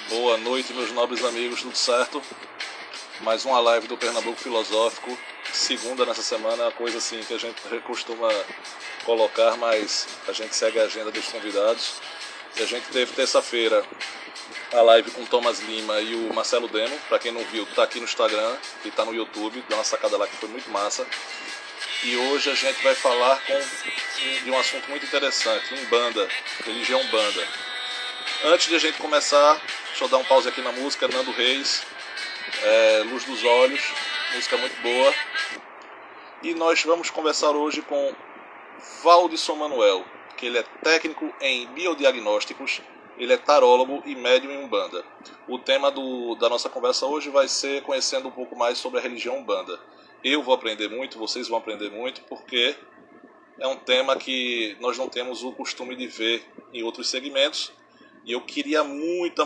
Boa noite, meus nobres amigos, tudo certo? Mais uma live do Pernambuco Filosófico. Segunda nessa semana, é uma coisa assim que a gente costuma colocar, mas a gente segue a agenda dos convidados. E a gente teve terça-feira a live com o Thomas Lima e o Marcelo Demo. Para quem não viu, tá aqui no Instagram e tá no YouTube. Dá uma sacada lá que foi muito massa. E hoje a gente vai falar de um assunto muito interessante, Umbanda, religião Umbanda. Antes de a gente começar, deixa eu dar um pause aqui na música, Nando Reis, Luz dos Olhos, música muito boa. E nós vamos conversar hoje com Valdisson Manuel, que ele é técnico em biodiagnósticos, ele é tarólogo e médium em Umbanda. O tema da nossa conversa hoje vai ser conhecendo um pouco mais sobre a religião Umbanda. Eu vou aprender muito, vocês vão aprender muito, porque é um tema que nós não temos o costume de ver em outros segmentos. E eu queria muito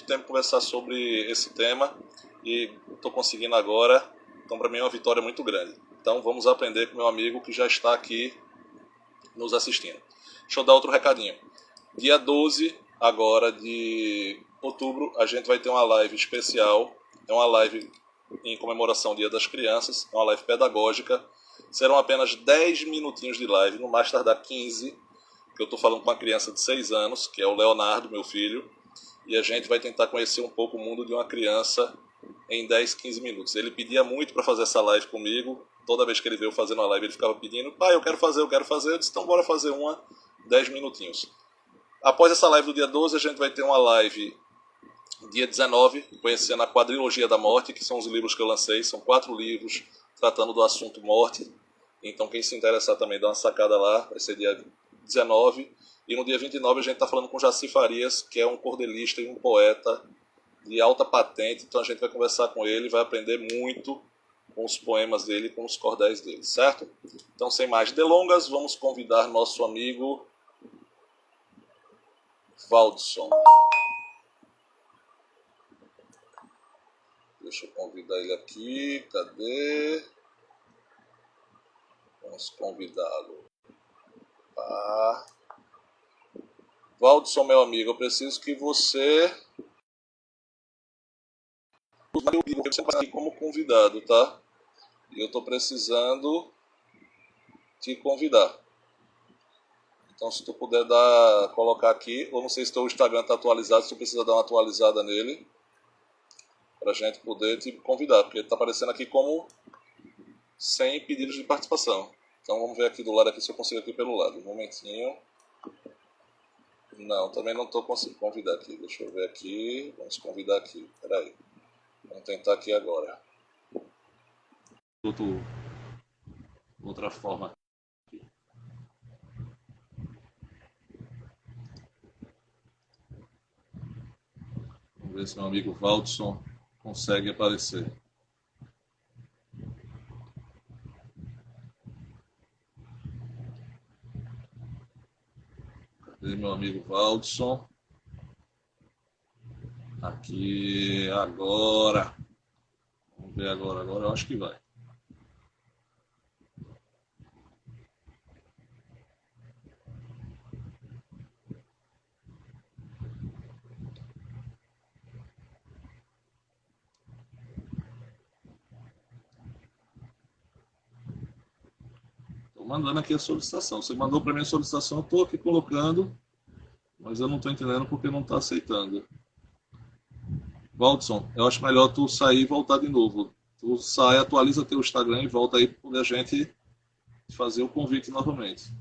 tempo conversar sobre esse tema e estou conseguindo agora. Então, para mim é uma vitória muito grande. Então, vamos aprender com meu amigo que já está aqui nos assistindo. Deixa eu dar outro recadinho. Dia 12 agora de outubro, a gente vai ter uma live especial. É uma live em comemoração ao Dia das Crianças. É uma live pedagógica. Serão apenas 10 minutinhos de live, no mais tardar 15, que eu estou falando com uma criança de 6 anos, que é o Leonardo, meu filho, e a gente vai tentar conhecer um pouco o mundo de uma criança em 10, 15 minutos. Ele pedia muito para fazer essa live comigo, toda vez que ele veio fazendo a live ele ficava pedindo, pai, eu quero fazer, eu disse, então bora fazer uma, 10 minutinhos. Após essa live do dia 12, a gente vai ter uma live dia 19, conhecendo a Quadrilogia da Morte, que são os livros que eu lancei, são 4 livros tratando do assunto morte, então quem se interessar também dá uma sacada lá, vai ser dia 19, e no dia 29 a gente está falando com Jaci Farias, que é um cordelista e um poeta de alta patente, então a gente vai conversar com ele, vai aprender muito com os poemas dele, com os cordéis dele, certo? Então, sem mais delongas, vamos convidar nosso amigo Valdisson. Deixa eu convidar ele aqui, cadê? Vamos convidá-lo. Valdisson, meu amigo, eu preciso que você sempre aqui como convidado, tá? E eu estou precisando te convidar. Então, se tu puder colocar aqui, ou não sei se teu Instagram está atualizado, se tu precisa dar uma atualizada nele, para a gente poder te convidar, porque está aparecendo aqui como sem pedidos de participação. Então, vamos ver aqui do lado, aqui se eu consigo aqui pelo lado. Um momentinho. Não, também não estou conseguindo convidar aqui. Deixa eu ver aqui. Vamos convidar aqui. Espera aí. Vamos tentar aqui agora. Outra forma. Vamos ver se meu amigo Valdisson consegue aparecer. Cadê meu amigo Valdisson? Aqui, agora. Vamos ver agora eu acho que vai. Estou mandando aqui a solicitação. Você mandou para mim a solicitação, eu estou aqui colocando, mas eu não estou entendendo porque não está aceitando. Valdisson, eu acho melhor tu sair e voltar de novo. Tu sai, atualiza teu Instagram e volta aí para poder a gente fazer o convite novamente.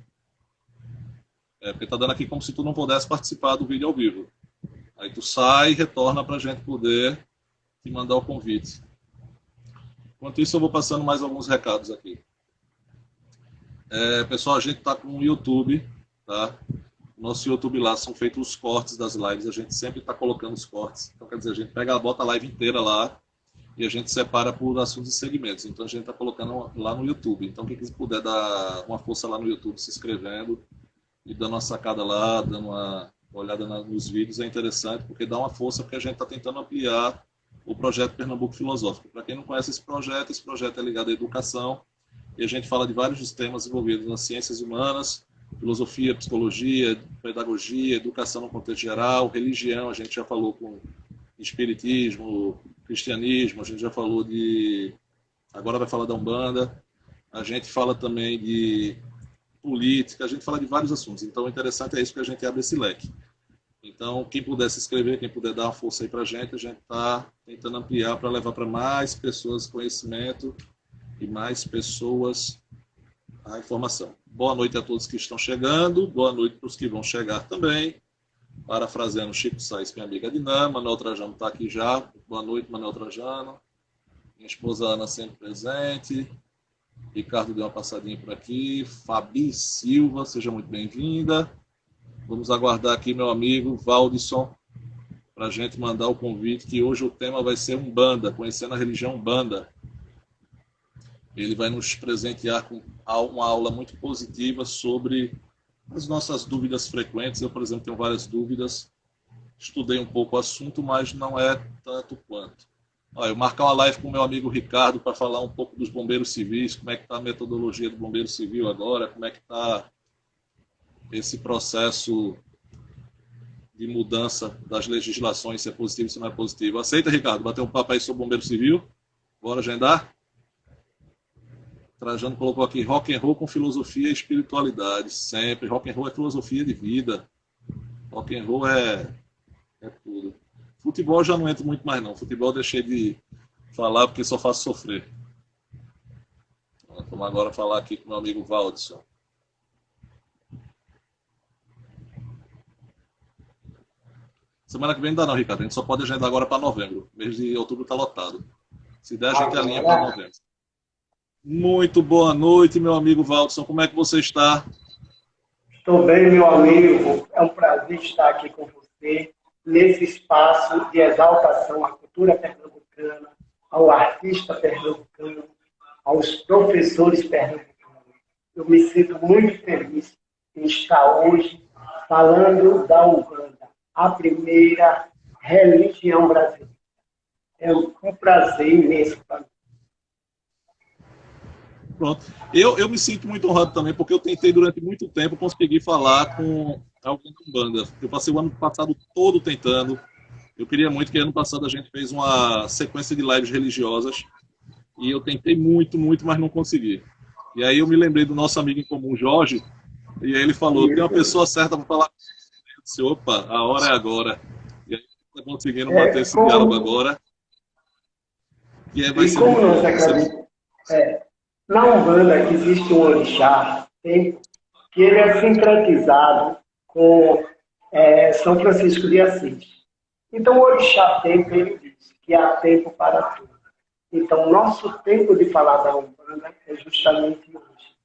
Porque tá dando aqui como se tu não pudesse participar do vídeo ao vivo. Aí tu sai e retorna para a gente poder te mandar o convite. Enquanto isso, eu vou passando mais alguns recados aqui. Pessoal, a gente está com o YouTube, tá? Nosso YouTube lá são feitos os cortes das lives, a gente sempre está colocando os cortes. Então, quer dizer, a gente bota a live inteira lá e a gente separa por assuntos e segmentos. Então, a gente está colocando lá no YouTube. Então, quem puder dar uma força lá no YouTube, se inscrevendo e dando uma sacada lá, dando uma olhada nos vídeos, é interessante, porque dá uma força, porque a gente está tentando ampliar o projeto Pernambuco Filosófico. Para quem não conhece esse projeto é ligado à educação, e a gente fala de vários temas envolvidos nas ciências humanas, filosofia, psicologia, pedagogia, educação no contexto geral, religião, a gente já falou com espiritismo, cristianismo, a gente já falou agora vai falar da Umbanda, a gente fala também de política, a gente fala de vários assuntos. Então, o interessante é isso, que a gente abre esse leque. Então, quem puder se inscrever, quem puder dar uma força aí para a gente está tentando ampliar para levar para mais pessoas conhecimento e mais pessoas a informação. Boa noite a todos que estão chegando, boa noite para os que vão chegar também. Parafraseando Chico Sainz, minha amiga Dinã, Manuel Trajano está aqui já. Boa noite, Manuel Trajano. Minha esposa Ana sempre presente. Ricardo deu uma passadinha por aqui. Fabi Silva, seja muito bem-vinda. Vamos aguardar aqui meu amigo Valdisson para a gente mandar o convite, que hoje o tema vai ser Umbanda, conhecendo a religião Umbanda. Ele vai nos presentear com uma aula muito positiva sobre as nossas dúvidas frequentes. Eu, por exemplo, tenho várias dúvidas. Estudei um pouco o assunto, mas não é tanto quanto. Eu marcar uma live com o meu amigo Ricardo para falar um pouco dos bombeiros civis, como é que está a metodologia do bombeiro civil agora, como é que está esse processo de mudança das legislações, se é positivo, se não é positivo. Aceita, Ricardo? Bater um papo aí sobre bombeiro civil? Bora agendar? Trajano colocou aqui rock and roll com filosofia e espiritualidade. Sempre. Rock and roll é filosofia de vida. Rock and roll é tudo. Futebol já não entro muito mais não. Futebol eu deixei de falar porque só faço sofrer. Vamos agora falar aqui com meu amigo Valdisson. Semana que vem não dá não, Ricardo. A gente só pode agendar agora para novembro. Mês de outubro está lotado. Se der, a gente alinha para novembro. Muito boa noite, meu amigo Valdisson. Como é que você está? Estou bem, meu amigo. É um prazer estar aqui com você, nesse espaço de exaltação à cultura pernambucana, ao artista pernambucano, aos professores pernambucanos. Eu me sinto muito feliz em estar hoje falando da Umbanda, a primeira religião brasileira. É um prazer imenso para mim. Pronto. Eu me sinto muito honrado também, porque eu tentei durante muito tempo conseguir falar com alguém da Umbanda. Eu passei o ano passado todo tentando. Eu queria muito, que ano passado a gente fez uma sequência de lives religiosas e eu tentei muito, mas não consegui. E aí eu me lembrei do nosso amigo em comum, Jorge, e aí ele falou, tem uma pessoa certa para falar. Eu disse, opa, a hora é agora. E aí está conseguindo bater esse diálogo agora. E aí vai ser como nós acreditamos. Na Umbanda existe um orixá, que ele é sincretizado com São Francisco de Assis. Então, o orixá tempo, ele diz que há tempo para tudo. Então, nosso tempo de falar da Umbanda é justamente hoje.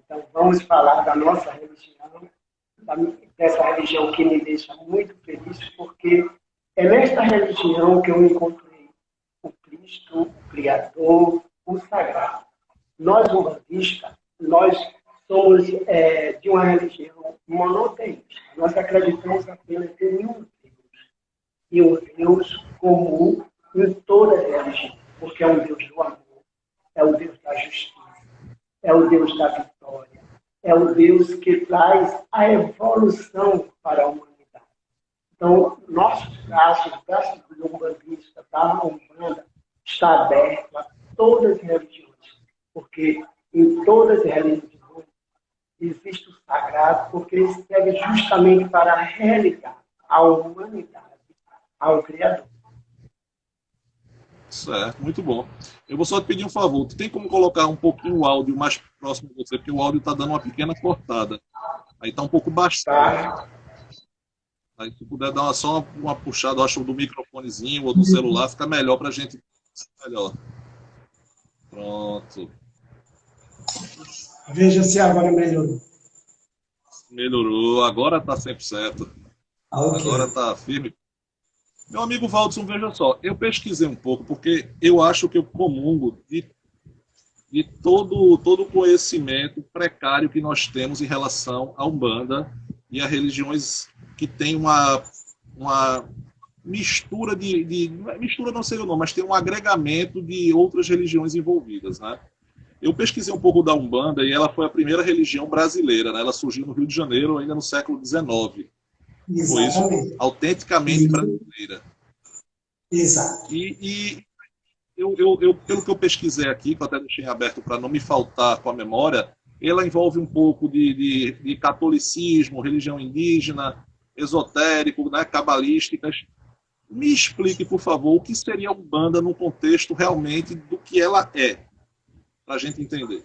Então, vamos falar da nossa religião, dessa religião que me deixa muito feliz, porque é nesta religião que eu encontrei o Cristo, o Criador, o Sagrado. Nós, umbandistas, nós somos de uma religião monoteísta. Nós acreditamos apenas em um Deus. E um Deus comum em todas as religiões. Porque é um Deus do amor, é o Deus da justiça, é o Deus da vitória, é o Deus que traz a evolução para a humanidade. Então, nossos braços, os braços do umbandista, da Umbanda, está aberto a todas as religiões. Porque em todas as religiões existe o sagrado, porque ele serve justamente para religar a humanidade ao Criador. Certo, muito bom. Eu vou só te pedir um favor. Tu tem como colocar um pouquinho o áudio mais próximo de você, porque o áudio está dando uma pequena cortada. Aí está um pouco baixo. Tá. Aí se puder dar só uma puxada, eu acho, do microfonezinho ou do celular, fica melhor para a gente. Melhor. Pronto. Veja se agora melhorou. Melhorou, agora está 100%. Okay. Agora está firme. Meu amigo Valdisson, veja só, eu pesquisei um pouco, porque eu acho que eu comungo de todo o conhecimento precário que nós temos em relação à Umbanda e a religiões que têm uma mistura mistura não sei o nome, mas tem um agregamento de outras religiões envolvidas, né? Eu pesquisei um pouco da Umbanda e ela foi a primeira religião brasileira, né? Ela surgiu no Rio de Janeiro ainda no século XIX. Foi isso, Exatamente. autenticamente Isso, brasileira. exato. E pelo que eu pesquisei aqui, que eu até deixei aberto para não me faltar com a memória, ela envolve um pouco de catolicismo, religião indígena, esotérico, né, cabalísticas. Me explique, por favor, o que seria a Umbanda no contexto realmente do que ela é, para a gente entender.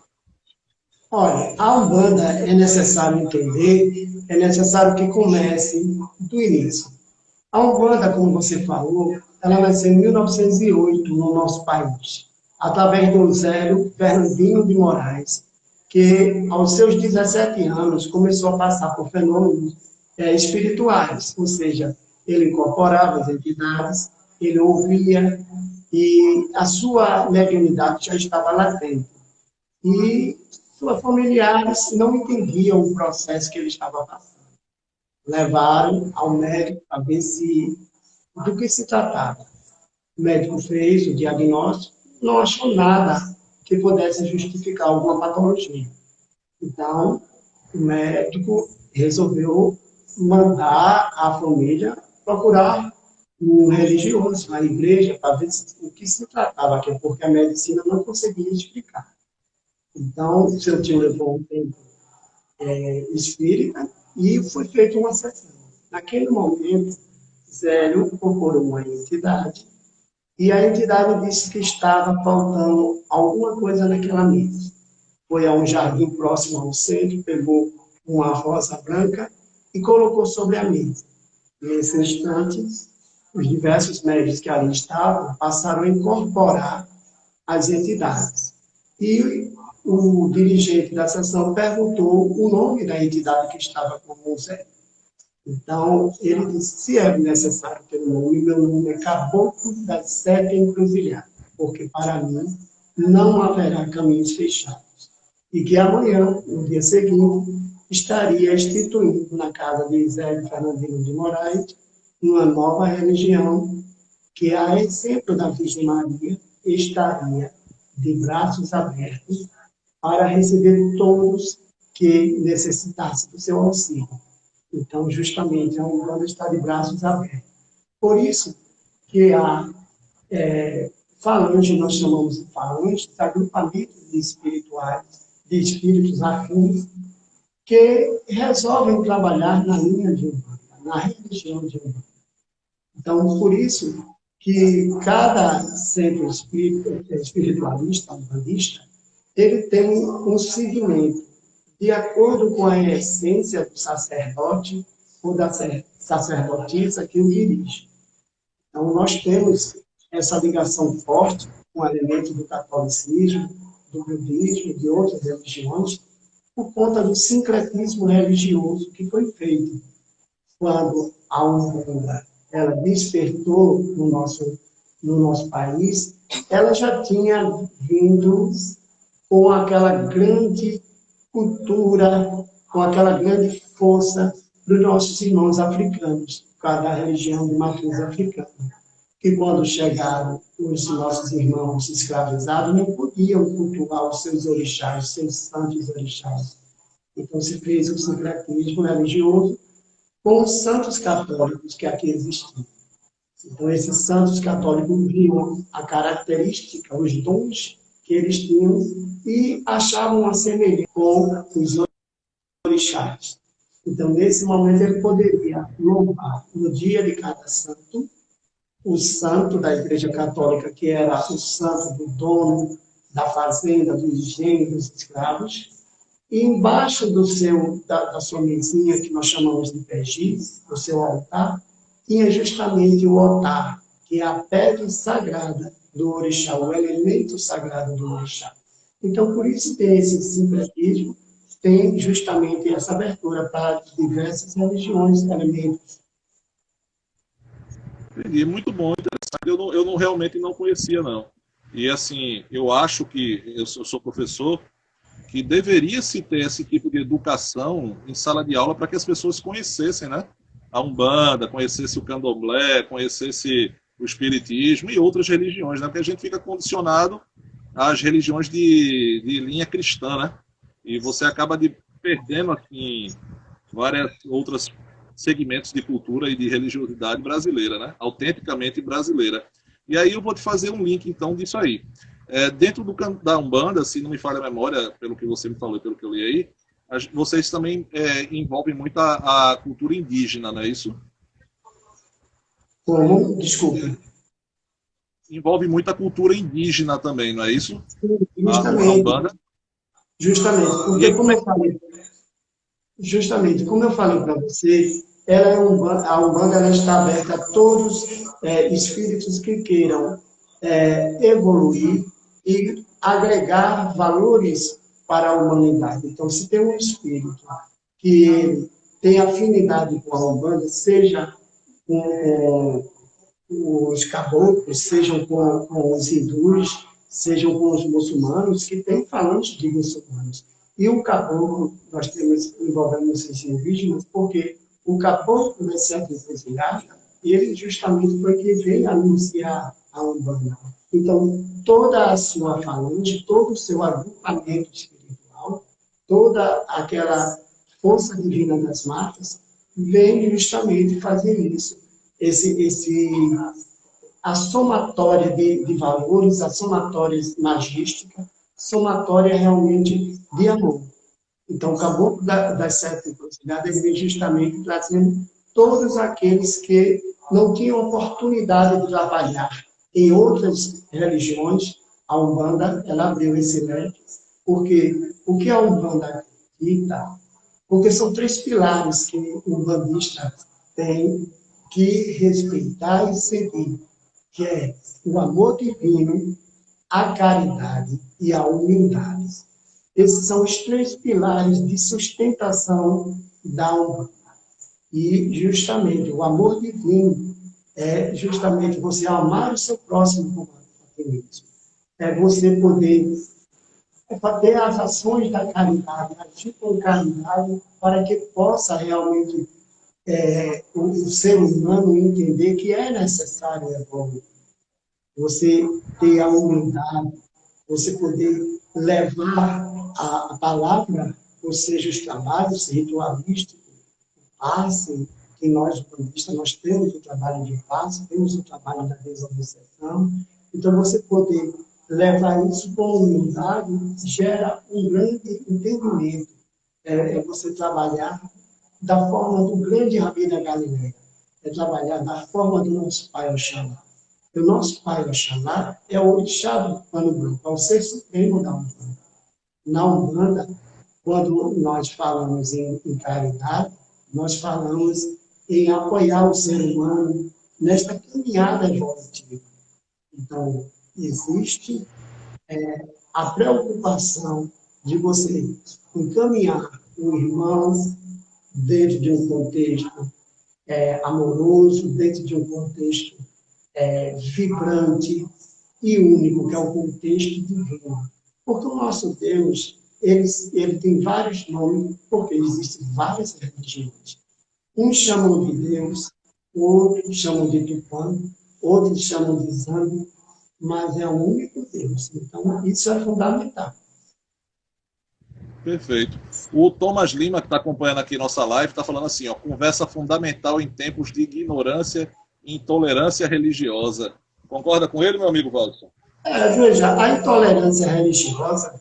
Olha, a Umbanda é necessário entender, é necessário que comece do início. A Umbanda, como você falou, ela nasceu em 1908 no nosso país, através do Zélio Fernandinho de Moraes, que aos seus 17 anos começou a passar por fenômenos espirituais, ou seja, ele incorporava as entidades, ele ouvia e a sua mediunidade já estava latente. E seus familiares não entendiam o processo que ele estava passando. Levaram ao médico para ver do que se tratava. O médico fez o diagnóstico, não achou nada que pudesse justificar alguma patologia. Então, o médico resolveu mandar a família procurar um religioso, na igreja, para ver o que se tratava, porque a medicina não conseguia explicar. Então, o seu tio levou um tempo espírita e foi feita uma sessão. Naquele momento, Zélio procurou uma entidade e a entidade disse que estava faltando alguma coisa naquela mesa. Foi a um jardim próximo ao centro, pegou uma rosa branca e colocou sobre a mesa. Nesse instante, os diversos médios que ali estavam passaram a incorporar as entidades. E o dirigente da sessão perguntou o nome da entidade que estava com o Zé. Então, ele disse, se é necessário ter um nome, meu nome é Caboclo das Sete Encruzilhadas, porque para mim não haverá caminhos fechados. E que amanhã, no dia seguinte, estaria instituindo na casa de Zé Fernandinho de Moraes uma nova religião que, a exemplo da Virgem Maria, estaria de braços abertos para receber todos que necessitassem do seu auxílio. Então, justamente, a Umbanda está de braços abertos. Por isso que a falange, nós chamamos de falange, agrupamentos de espirituais, de espíritos afins, que resolvem trabalhar na linha de Umbanda, na religião de Umbanda. Então, por isso que cada centro espiritualista, umbandista, ele tem um segmento de acordo com a essência do sacerdote ou da sacerdotisa que o dirige. Então, nós temos essa ligação forte com o elemento do catolicismo, do budismo, de outras religiões, por conta do sincretismo religioso que foi feito quando a Umbanda ela despertou no nosso país, ela já tinha vindo com aquela grande cultura, com aquela grande força dos nossos irmãos africanos, por causa da religião de matriz africana, que quando chegaram os nossos irmãos escravizados, não podiam cultuar os seus orixás, os seus santos orixás. Então se fez o sincretismo religioso com os santos católicos que aqui existiam. Então, esses santos católicos viam a característica, os dons que eles tinham e achavam uma semelhança com os orixás. Então, nesse momento, ele poderia louvar no dia de cada santo, o santo da Igreja Católica, que era o santo do dono da fazenda, dos engenhos, dos escravos, e embaixo da sua mesinha, que nós chamamos de pegi, do seu altar, tinha justamente o altar, que é a pedra sagrada do orixá, o elemento sagrado do orixá. Então, por isso tem esse sincretismo, tem justamente essa abertura para diversas religiões, elementos. Entendi, muito bom, interessante. Eu não realmente não conhecia, não. E assim, eu acho que, eu sou professor, que deveria se ter esse tipo de educação em sala de aula para que as pessoas conhecessem, né? A Umbanda, conhecesse o Candomblé, conhecesse o Espiritismo e outras religiões, né? Porque a gente fica condicionado as religiões de linha cristã, né? E você acaba perdendo assim, várias outras segmentos de cultura e de religiosidade brasileira, né? Autenticamente brasileira. E aí eu vou te fazer um link, então, disso aí. Dentro da Umbanda, se não me falha a memória, pelo que você me falou e pelo que eu li aí, vocês também envolvem muito a cultura indígena, não é isso? Como? Desculpe. Envolve muito a cultura indígena também, não é isso? A Justamente, Umbanda. justamente, E porque aí, como é que... como eu falei para você, a Umbanda ela está aberta a todos espíritos que queiram evoluir e agregar valores para a humanidade. Então, se tem um espírito que tem afinidade com a Umbanda, seja com os caboclos, sejam com os hindus, sejam com os muçulmanos, que tem falantes de muçulmanos. E o caboclo, nós temos envolvendo os indígenas, porque o caboclo nesse encruzilhada, ele justamente foi que veio anunciar a Umbanda. Então, toda a sua falange, todo o seu agrupamento espiritual, toda aquela força divina das matas, vem justamente fazer isso. A somatória de valores, a somatória magística, somatória realmente de amor. Então, o caboclo das sete encruzilhadas, ele vem justamente trazendo todos aqueles que não tinham oportunidade de trabalhar em outras religiões. A Umbanda, ela abriu esse leque, porque o que a Umbanda acredita, porque são três pilares que o umbandista tem que respeitar e seguir, que é o amor divino, a caridade e a humildade. Esses são os três pilares de sustentação da Umbanda. E, justamente, o amor divino é justamente você amar o seu próximo como a ti mesmo. É você poder ter as ações da caridade, agir com caridade, para que possa realmente o ser humano entender que é necessário evoluir. Você ter a humildade, você poder levar a palavra, ou seja, os trabalhos ritualísticos, passe, que nós, budistas, nós temos o trabalho de passe, temos o trabalho da desobsessão. Então, você poder levar isso com humildade gera um grande entendimento. Você trabalhar da forma do grande Rabi da Galileia, é trabalhar da forma do nosso pai Oxalá. O nosso pai Oxalá é o orixá do pano branco, é o ser supremo da Umbanda. Na Umbanda, quando nós falamos em caridade, nós falamos em apoiar o ser humano nesta caminhada evolutiva. Então, existe a preocupação de você encaminhar o irmão dentro de um contexto amoroso, dentro de um contexto vibrante e único, que é o contexto divino. Porque o nosso Deus, ele tem vários nomes, porque existem várias religiões. Uns chamam de Deus, outros chamam de Tupã, outros chamam de Zambi, mas é o único Deus. Então, isso é fundamental. Perfeito. O Thomas Lima, que está acompanhando aqui nossa live, está falando assim, ó, conversa fundamental em tempos de ignorância e intolerância religiosa. Concorda com ele, meu amigo Waldson? Veja, a intolerância religiosa,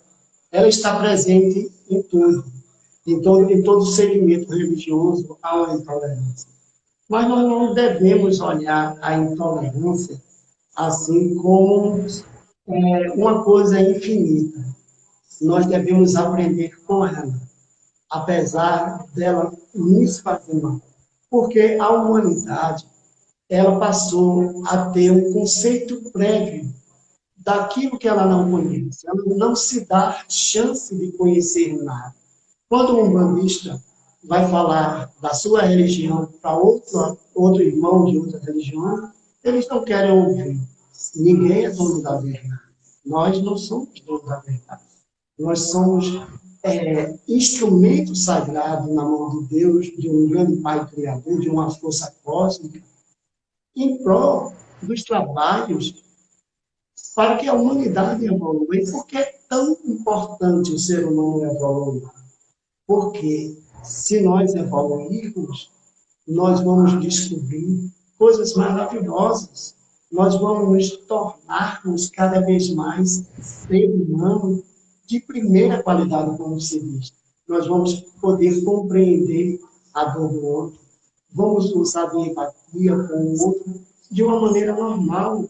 ela está presente em tudo. Em todo segmento religioso há uma intolerância. Mas nós não devemos olhar a intolerância assim como uma coisa infinita. Nós devemos aprender com ela, apesar dela nos fazer mal. Porque a humanidade, ela passou a ter um conceito prévio daquilo que ela não conhece. Ela não se dá chance de conhecer nada. Quando um umbandista vai falar da sua religião para outro irmão de outra religião, eles não querem ouvir. Ninguém é dono da verdade. Nós não somos donos da verdade. Nós somos instrumento sagrado na mão de Deus, de um grande Pai Criador, de uma força cósmica, em prol dos trabalhos para que a humanidade evolua. E por que é tão importante o ser humano evoluir? Porque se nós evoluirmos, nós vamos descobrir coisas maravilhosas. Nós vamos nos tornarmos cada vez mais ser humano de primeira qualidade, como se diz. Nós vamos poder compreender a dor do outro, vamos usar de empatia com o outro de uma maneira normal.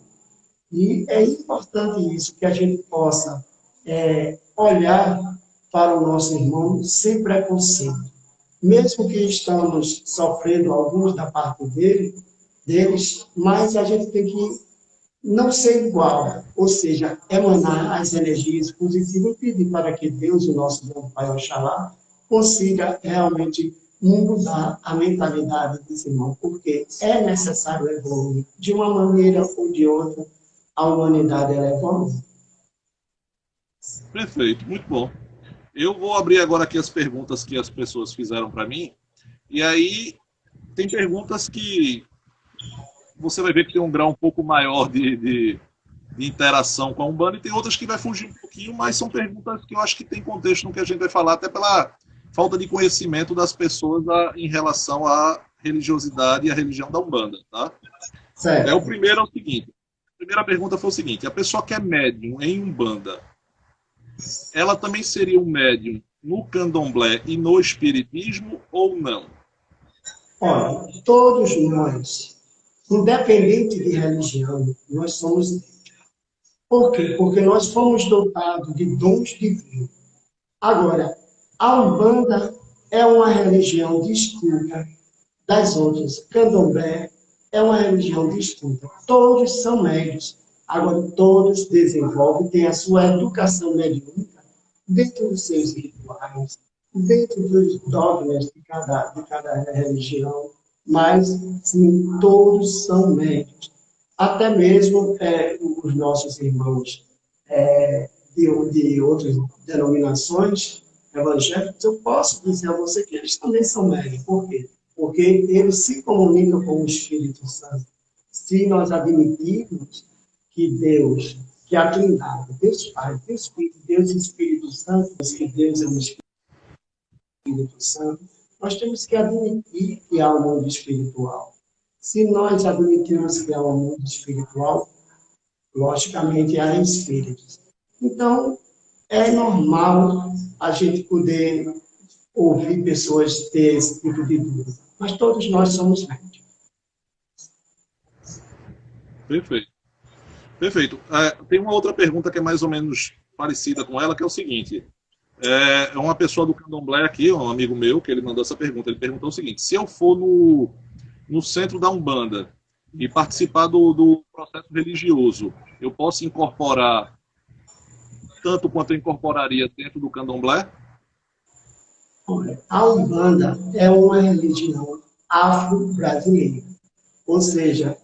E é importante isso, que a gente possa olhar para o nosso irmão sem preconceito. Mesmo que estamos sofrendo alguns da parte deles, mas a gente tem que não ser igual, ou seja, emanar as energias positivas e pedir para que Deus, o nosso bom Pai Oxalá, consiga realmente mudar a mentalidade desse irmão, porque é necessário evoluir. De uma maneira ou de outra, a humanidade ela evolui. Perfeito, muito bom. Eu vou abrir agora aqui as perguntas que as pessoas fizeram para mim. E aí, tem perguntas que você vai ver que tem um grau um pouco maior de interação com a Umbanda, e tem outras que vai fugir um pouquinho, mas são perguntas que eu acho que tem contexto no que a gente vai falar, até pela falta de conhecimento das pessoas em relação à religiosidade e à religião da Umbanda, tá? Certo. O primeiro é o seguinte, a primeira pergunta foi o seguinte: a pessoa que é médium em Umbanda, ela também seria um médium no candomblé e no espiritismo ou não? Olha, todos nós, independente de religião, nós somos médios. Por quê? Porque nós fomos dotados de dons divinos. Agora, a Umbanda é uma religião distinta das outras. Candomblé é uma religião distinta. Todos são médios. Agora, todos desenvolvem, têm a sua educação mediúnica dentro dos seus rituais, dentro dos dogmas de cada religião. Mas, sim, todos são médios. Até mesmo os nossos irmãos de outras denominações evangélicas, eu posso dizer a você que eles também são médios. Por quê? Porque eles se comunicam com o Espírito Santo. Se nós admitirmos que Deus, que a Trindade, Deus Pai, Deus Filho, Deus Espírito Santo, que Deus é um Espírito Santo, nós temos que admitir que há um mundo espiritual. Se nós admitirmos que há um mundo espiritual, logicamente há espíritos. Então, é normal a gente poder ouvir pessoas ter esse tipo de dúvida. Mas todos nós somos médicos. Perfeito. Perfeito. Tem uma outra pergunta que é mais ou menos parecida com ela, que é o seguinte. É uma pessoa do candomblé aqui, um amigo meu, que ele mandou essa pergunta. Ele perguntou o seguinte: se eu for no centro da Umbanda e participar do processo religioso, eu posso incorporar tanto quanto eu incorporaria dentro do candomblé? Olha, a Umbanda é uma religião afro-brasileira. Ou seja,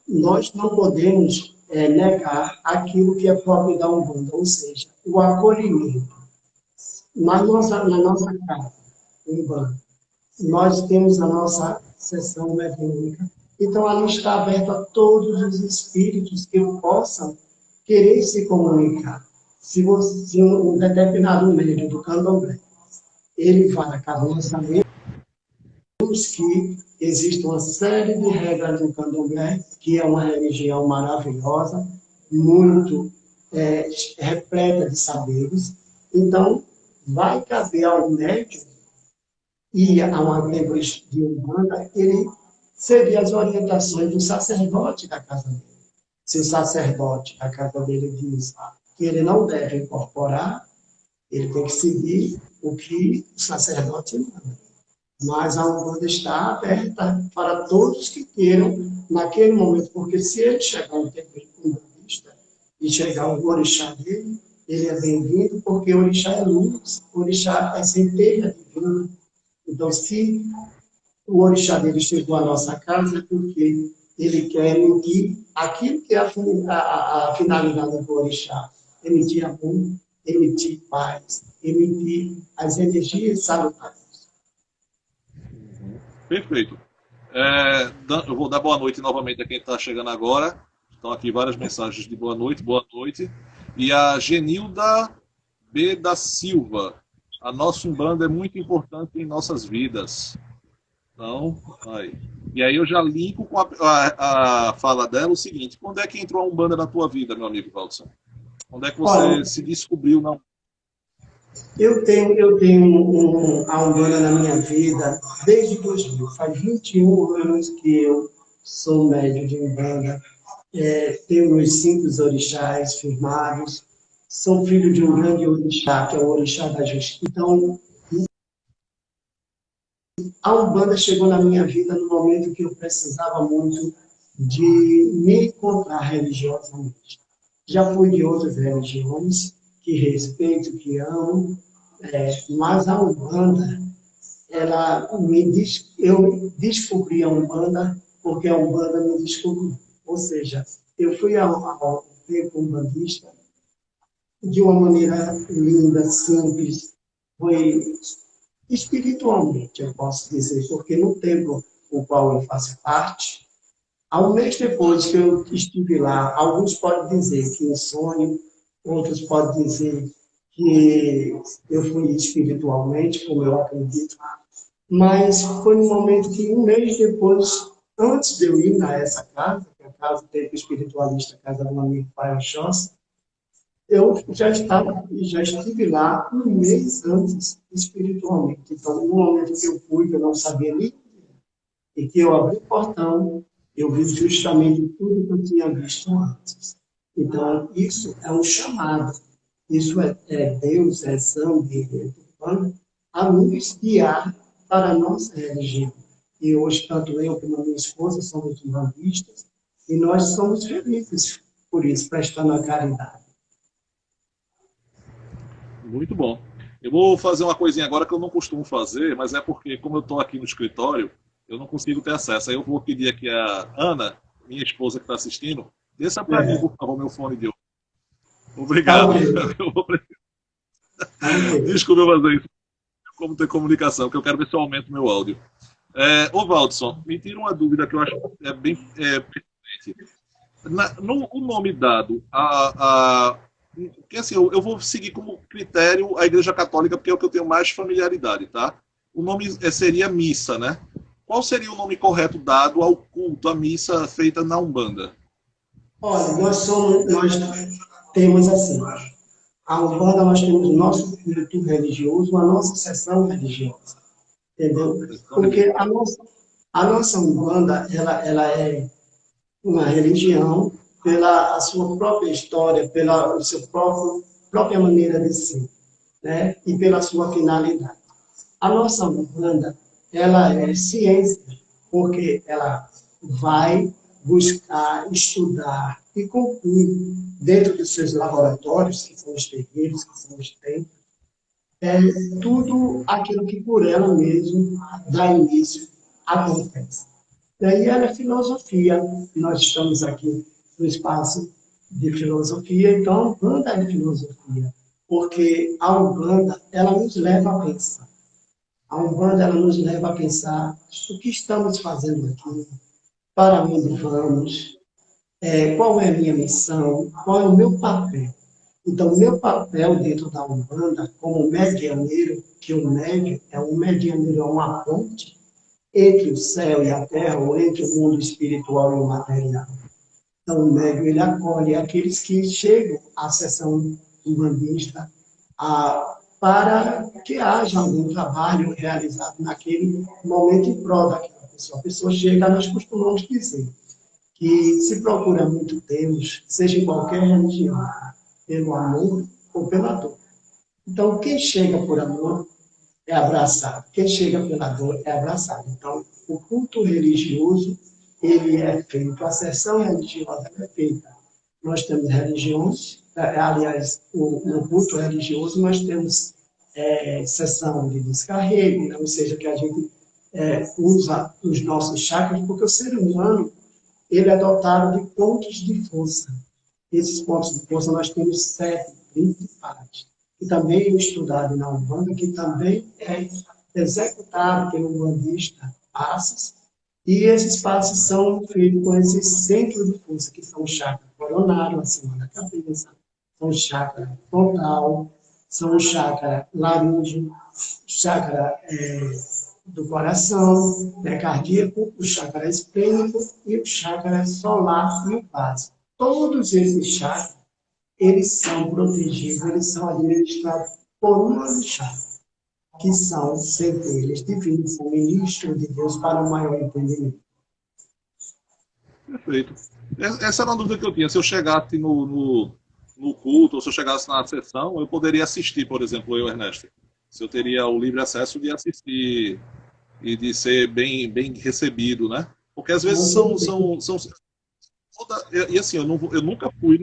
nós não podemos negar aquilo que é próprio da Umbanda, ou seja, o acolhimento. Na nossa casa, Umbanda, nós temos a nossa sessão mediúnica. Então, ali está aberto a todos os espíritos que possam querer se comunicar. Se um determinado médium do candomblé, ele vai na casa, nós sabemos que existe uma série de regras no candomblé, que é uma religião maravilhosa, muito repleta de saberes. Então, vai caber ao médium e a uma templo de Umbanda, ele seguir as orientações do sacerdote da casa dele. Se o sacerdote da casa dele diz que ele não deve incorporar, ele tem que seguir o que o sacerdote manda. Mas a Umbanda está aberta para todos que queiram naquele momento, porque se ele chegar um templo umbandista e chegar o orixá dele, ele é bem-vindo, porque o orixá é luz, o orixá é centelha divina. Então, se o orixá dele chegou à nossa casa, é porque ele quer emitir aquilo que é a finalidade do orixá: emitir amor, emitir paz, emitir as energias salutares. Perfeito. Eu vou dar boa noite novamente a quem está chegando agora. Então aqui várias mensagens de boa noite, boa noite. E a Genilda B. da Silva. A nossa Umbanda é muito importante em nossas vidas. Então, aí. E aí eu já linko com a fala dela o seguinte: quando é que entrou a Umbanda na tua vida, meu amigo Valdson? Quando é que você Olha, se descobriu na eu tenho a Umbanda na minha vida desde 2000. Faz 21 anos que eu sou médium de Umbanda. Tenho meus 5 orixás firmados. Sou filho de um grande orixá, que é o orixá da justiça. Então, a Umbanda chegou na minha vida no momento que eu precisava muito de me encontrar religiosamente. Já fui de outras religiões, que respeito, que amo, mas a Umbanda, eu descobri a Umbanda porque a Umbanda me descobriu. Ou seja, eu fui ao tempo umbandista de uma maneira linda, simples, foi espiritualmente, eu posso dizer, porque no templo o qual eu faço parte, há um mês depois que eu estive lá, alguns podem dizer que em sonho, outros podem dizer que eu fui espiritualmente, como eu acredito, mas foi um momento que um mês depois, antes de eu ir a essa casa, que é a casa do tempo espiritualista, a casa do amigo Pai Oxóssi, eu já estive lá um mês antes, espiritualmente. Então, no momento que eu fui, que eu não sabia nem, e que eu abri o portão, eu vi justamente tudo que eu tinha visto antes. Então, isso é um chamado. Isso é Deus, é sangue, a nos guiar para a nossa religião. E hoje, tanto eu como a minha esposa somos umbandistas, e nós somos felizes por isso, prestando a caridade. Muito bom. Eu vou fazer uma coisinha agora que eu não costumo fazer, mas é porque, como eu estou aqui no escritório, eu não consigo ter acesso. Aí eu vou pedir aqui a Ana, minha esposa que está assistindo, desça para mim, É, por favor, meu fone de ouvido. tá Obrigado. ok, Eu vou... tá ok. Desculpa eu fazer isso, como ter comunicação, que eu quero ver se eu aumento meu áudio. Ô, Valdson, me tira uma dúvida que eu acho bem pertinente. No o nome dado porque assim, eu vou seguir como critério a Igreja Católica porque é o que eu tenho mais familiaridade, tá? O nome seria missa, né? Qual seria o nome correto dado ao culto, à missa feita na Umbanda? Olha, nós temos assim, a Umbanda nós temos o nosso culto religioso, a nossa sessão religiosa, entendeu? Questão Porque religiosa. a nossa Umbanda, ela é uma religião pela a sua própria história, pela o seu própria maneira de ser, né? E pela sua finalidade. A nossa Umbanda, ela é ciência, porque ela vai buscar, estudar e concluir dentro dos seus laboratórios, que são os terreiros, que são os templos, é tudo aquilo que por ela mesmo dá início acontece. Daí ela é filosofia. Nós estamos aqui no espaço de filosofia, então a Umbanda é filosofia, porque a Umbanda, ela nos leva a pensar. A Umbanda, ela nos leva a pensar o que estamos fazendo aqui, para onde vamos, qual é a minha missão, qual é o meu papel. Então, o meu papel dentro da Umbanda, como medianeiro, que o médio é um medianeiro, é uma ponte entre o céu e a terra, ou entre o mundo espiritual e o material. Então, o médium, ele acolhe aqueles que chegam à sessão umbandista para que haja algum trabalho realizado naquele momento em prol daquela pessoa. A pessoa chega, nós costumamos dizer que se procura muito Deus, seja em qualquer religião, pelo amor ou pela dor. Então, quem chega por amor é abraçado. Quem chega pela dor é abraçado. Então, o culto religioso, ele é feito, a sessão religiosa é feita. Nós temos religiões, aliás, no culto religioso nós temos sessão de descarrego, né? Ou seja, que a gente usa os nossos chakras, porque o ser humano, ele é dotado de pontos de força. Esses pontos de força nós temos 7 principais, que também é estudado na Umbanda, que também é executado pelo umbandista Assis, E esses passos são feitos com esses centros de força, que são o chakra coronário, acima da cabeça, são o chakra frontal, são o chakra laríngeo, chakra do coração, cardíaco, o chakra esplênico e o chakra solar e o básico. Todos esses chakras, eles são protegidos, eles são administrados por um orixá, que são centelhas divinos, são ministros de Deus para o maior entendimento. Perfeito. Essa era uma dúvida que eu tinha. Se eu chegasse no culto, ou se eu chegasse na sessão, eu poderia assistir, por exemplo, eu, Ernesto. Se eu teria o livre acesso de assistir e de ser bem recebido, né? Porque às vezes e assim, eu nunca fui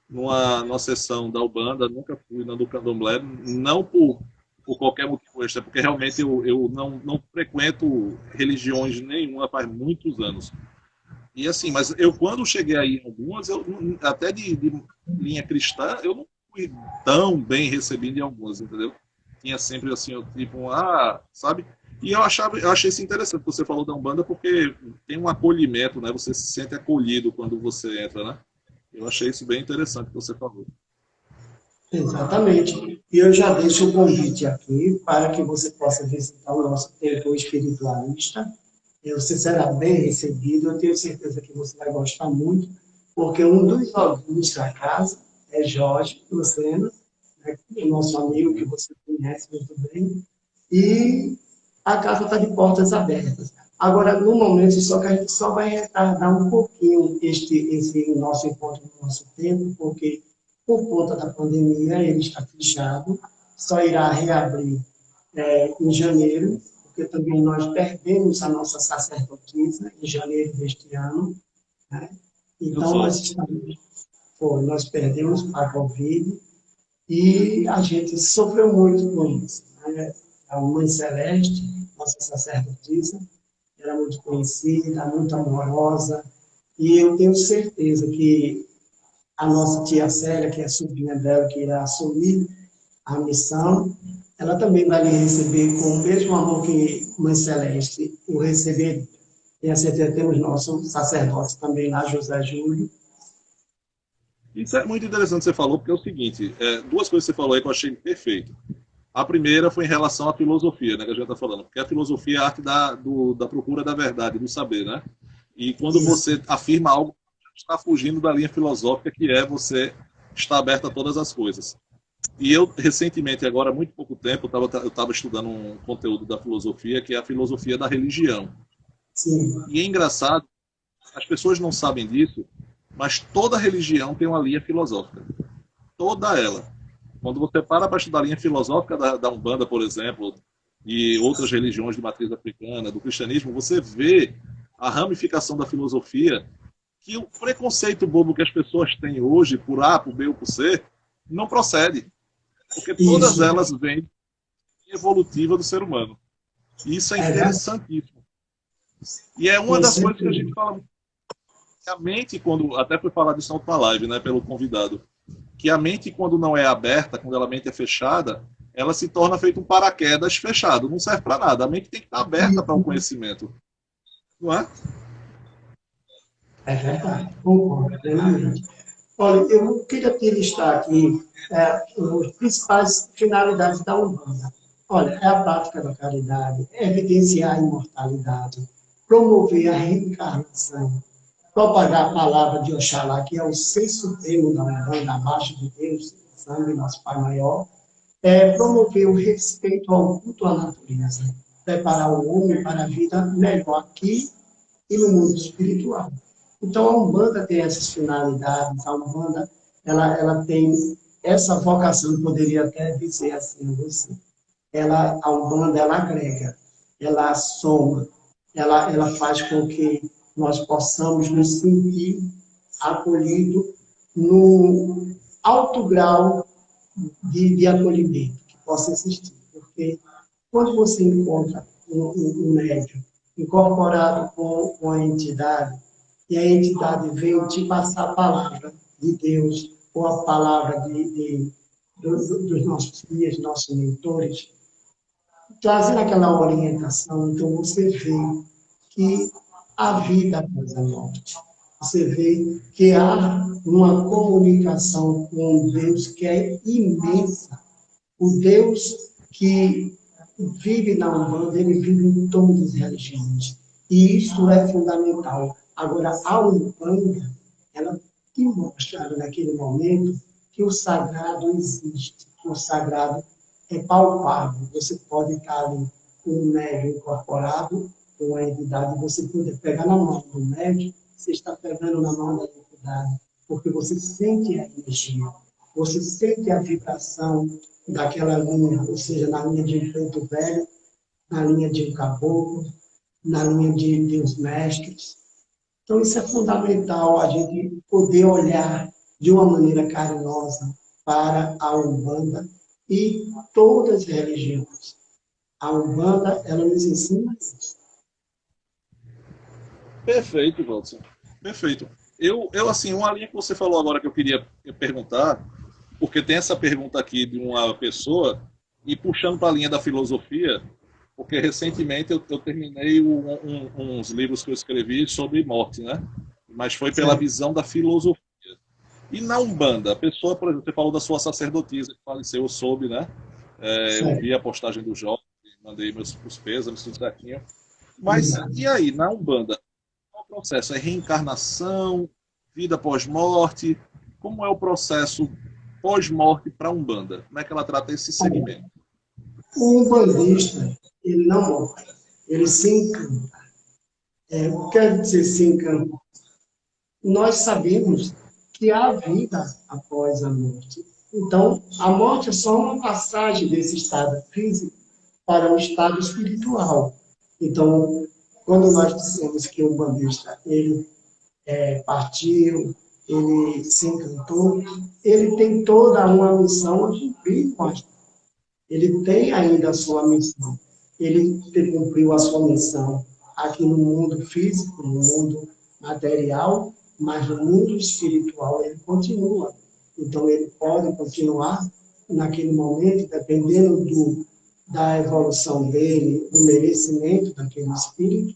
numa sessão da Ubanda, nunca fui na do Candomblé, não por qualquer motivo extra, porque realmente eu não frequento religiões nenhuma faz muitos anos. E assim, mas eu quando cheguei aí em algumas, até de linha cristã, eu não fui tão bem recebido em algumas, entendeu? Tinha sempre assim, tipo, sabe? E eu achei isso interessante que você falou da Umbanda, porque tem um acolhimento, né? Você se sente acolhido quando você entra, né? Eu achei isso bem interessante que você falou. Exatamente. E eu já deixo o convite aqui para que você possa visitar o nosso templo espiritualista. Você será bem recebido, eu tenho certeza que você vai gostar muito, porque um dos alunos da casa é Jorge Lucena, né, o nosso amigo que você conhece muito bem, e a casa está de portas abertas. Agora, no momento, só que a gente só vai retardar um pouquinho esse nosso encontro no nosso tempo, porque por conta da pandemia ele está fechado, só irá reabrir em janeiro, porque também nós perdemos a nossa sacerdotisa em janeiro deste ano, né? Então, nós perdemos para a Covid e a gente sofreu muito com isso, né? A Mãe Celeste, nossa sacerdotisa, era muito conhecida, muito amorosa, e eu tenho certeza que a nossa tia Célia, que é a sobrinha dela, que irá assumir a missão, ela também vai lhe receber com o mesmo amor que Mãe Celeste o receber. Tenho certeza que temos nossos sacerdotes também lá, José Júlio. Isso é muito interessante que você falou, porque é o seguinte, duas coisas que você falou aí que eu achei perfeito. A primeira foi em relação à filosofia, né, que a gente está falando, porque a filosofia é a arte da procura da verdade, do saber, né? E quando você afirma algo, está fugindo da linha filosófica, que é você estar aberto a todas as coisas. E eu, recentemente, agora há muito pouco tempo, eu estava estudando um conteúdo da filosofia, que é a filosofia da religião. Sim. E é engraçado, as pessoas não sabem disso, mas toda religião tem uma linha filosófica. Toda ela. Quando você para estudar a linha filosófica da Umbanda, por exemplo, e outras religiões de matriz africana, do cristianismo, você vê a ramificação da filosofia, que o preconceito bobo que as pessoas têm hoje, por A, por B ou por C, não procede. Porque todas elas vêm evolutiva do ser humano. E isso é interessantíssimo. E é uma das coisas que a gente fala. A mente, quando. Até foi falar disso na outra live, né, pelo convidado. Que a mente, quando não é aberta, quando a mente é fechada, ela se torna feito um paraquedas fechado. Não serve para nada. A mente tem que estar aberta para o conhecimento. Não é? É verdade, concordo plenamente. Olha, eu queria te listar aqui as principais finalidades da Umbanda. Olha, é a prática da caridade, é evidenciar a imortalidade, promover a reencarnação, propagar a palavra de Oxalá, que é o ser supremo da Umbanda, abaixo de Deus, sangue, nosso Pai Maior, promover o respeito ao culto à natureza, preparar o homem para a vida melhor aqui e no mundo espiritual. Então, a Umbanda tem essas finalidades, a Umbanda ela tem essa vocação, eu poderia até dizer assim a você. A Umbanda, ela agrega, ela soma, ela faz com que nós possamos nos sentir acolhidos no alto grau de acolhimento que possa existir. Porque quando você encontra um médium incorporado com a entidade, e a entidade vem te passar a palavra de Deus, ou a palavra dos nossos guias, nossos mentores, trazendo aquela orientação, então você vê que há vida após a morte. Você vê que há uma comunicação com Deus que é imensa. O Deus que vive na Umbanda, ele vive em todas as religiões. E isso é fundamental. Agora, a Umbanda, ela te mostra naquele momento que o sagrado existe, que o sagrado é palpável. Você pode estar ali com um médium incorporado, com uma entidade, você pode pegar na mão do médium, você está pegando na mão da entidade, porque você sente a energia, você sente a vibração daquela linha, ou seja, na linha de um preto velho, na linha de um caboclo, na linha de uns mestres. Então, isso é fundamental, a gente poder olhar de uma maneira carinhosa para a Umbanda e todas as religiões. A Umbanda, ela nos ensina isso. Perfeito, Watson. Perfeito. Assim, uma linha que você falou agora que eu queria perguntar, porque tem essa pergunta aqui de uma pessoa, e puxando para a linha da filosofia, porque recentemente eu terminei uns livros que eu escrevi sobre morte, né? Mas foi pela visão da filosofia. E na Umbanda, a pessoa, por exemplo, você falou da sua sacerdotisa que faleceu, eu soube, né? Eu vi a postagem do Jorge, mandei os pêsames, tudo certinho. Mas e aí, na Umbanda, qual é o processo? É reencarnação, vida pós-morte? Como é o processo pós-morte para a Umbanda? Como é que ela trata esse segmento? O umbandista, ele não morre, ele se encanta. O que quer dizer se encanta? Nós sabemos que há vida após a morte. Então, a morte é só uma passagem desse estado físico para o estado espiritual. Então, quando nós dissemos que o umbandista, ele partiu, ele se encantou, ele tem toda uma missão a cumprir com a gente. Ele tem ainda a sua missão. Ele cumpriu a sua missão aqui no mundo físico, no mundo material, mas no mundo espiritual ele continua. Então, ele pode continuar naquele momento, dependendo da evolução dele, do merecimento daquele espírito,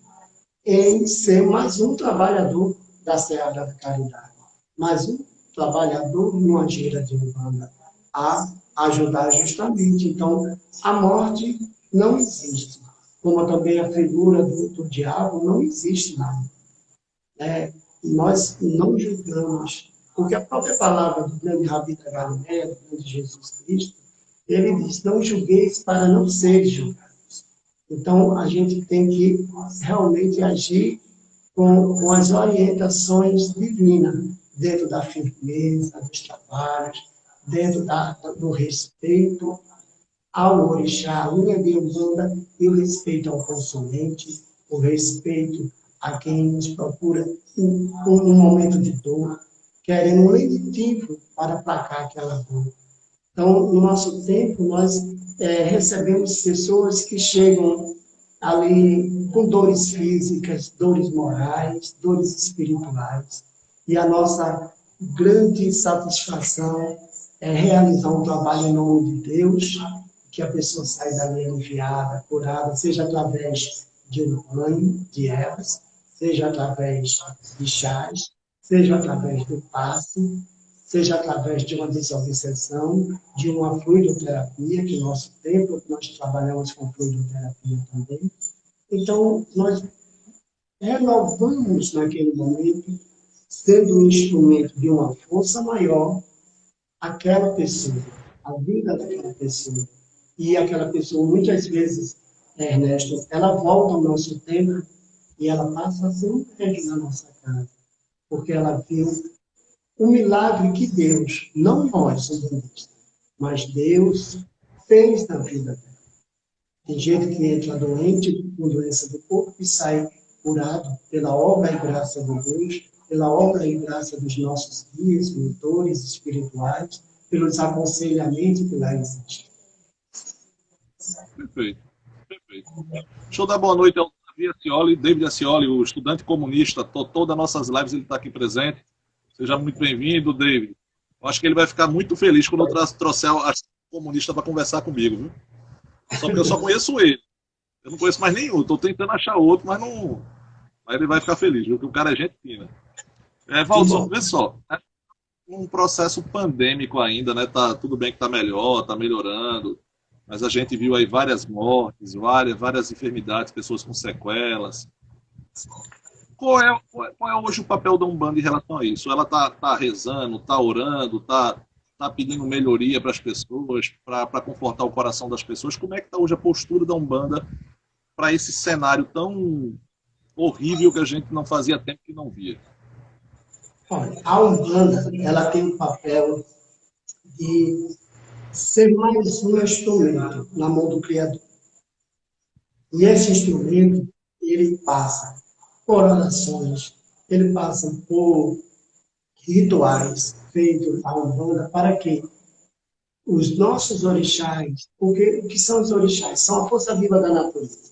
em ser mais um trabalhador da Seara da Caridade, mais um trabalhador numa gira de Umbanda, a ajudar justamente. Então, a morte não existe, como também a figura do diabo não existe nada. Nós não julgamos, porque a própria palavra do grande Rabi da Galileia, do grande Jesus Cristo, ele diz, não julgueis para não seres julgados. Então, a gente tem que realmente agir com as orientações divinas, dentro da firmeza, dos trabalhos, dentro do respeito ao orixá, a linha de Umbanda, e o respeito ao consulente, o respeito a quem nos procura em um momento de dor, querendo um lenitivo para aplacar aquela dor. Então, no nosso tempo, nós recebemos pessoas que chegam ali com dores físicas, dores morais, dores espirituais. E a nossa grande satisfação é realizar um trabalho em nome de Deus, que a pessoa sai dali aliviada, curada, seja através de um banho de ervas, seja através de chás, seja através do passe, seja através de uma desobsessão, de uma fluidoterapia, que no nosso tempo nós trabalhamos com fluidoterapia também. Então, nós renovamos naquele momento, sendo um instrumento de uma força maior, aquela pessoa, a vida daquela pessoa. E aquela pessoa, muitas vezes, Ernesto, ela volta ao nosso tempo e ela passa a ser um médium na nossa casa, porque ela viu o milagre que Deus, não nós, humanistas, mas Deus fez na vida dela. Tem gente que entra doente com doença do corpo e sai curado pela obra e graça de Deus, pela obra e graça dos nossos guias, mentores espirituais, pelos aconselhamentos que lá existem. Perfeito, perfeito. Deixa eu dar boa noite ao David Ascioli, o estudante comunista. Todas as nossas lives ele está aqui presente. Seja muito bem-vindo, David. Eu acho que ele vai ficar muito feliz quando eu trouxer a comunista para conversar comigo, viu? Só que eu só conheço ele. Eu não conheço mais nenhum. Estou tentando achar outro, mas não Aí ele vai ficar feliz, viu? Que o cara é gente fina. Valdo, vê só, é um processo pandêmico ainda, né? Tá, tudo bem que tá melhor, tá melhorando, mas a gente viu aí várias mortes, várias enfermidades, pessoas com sequelas. Qual é hoje o papel da Umbanda em relação a isso? Ela tá rezando, tá orando, tá pedindo melhoria para as pessoas, para confortar o coração das pessoas. Como é que está hoje a postura da Umbanda para esse cenário tão horrível que a gente não fazia tempo que não via? Olha, a Umbanda, ela tem o papel de ser mais um instrumento na mão do Criador. E esse instrumento, ele passa por orações, ele passa por rituais feitos na Umbanda para que os nossos orixás, porque o que são os orixás? São a força viva da natureza.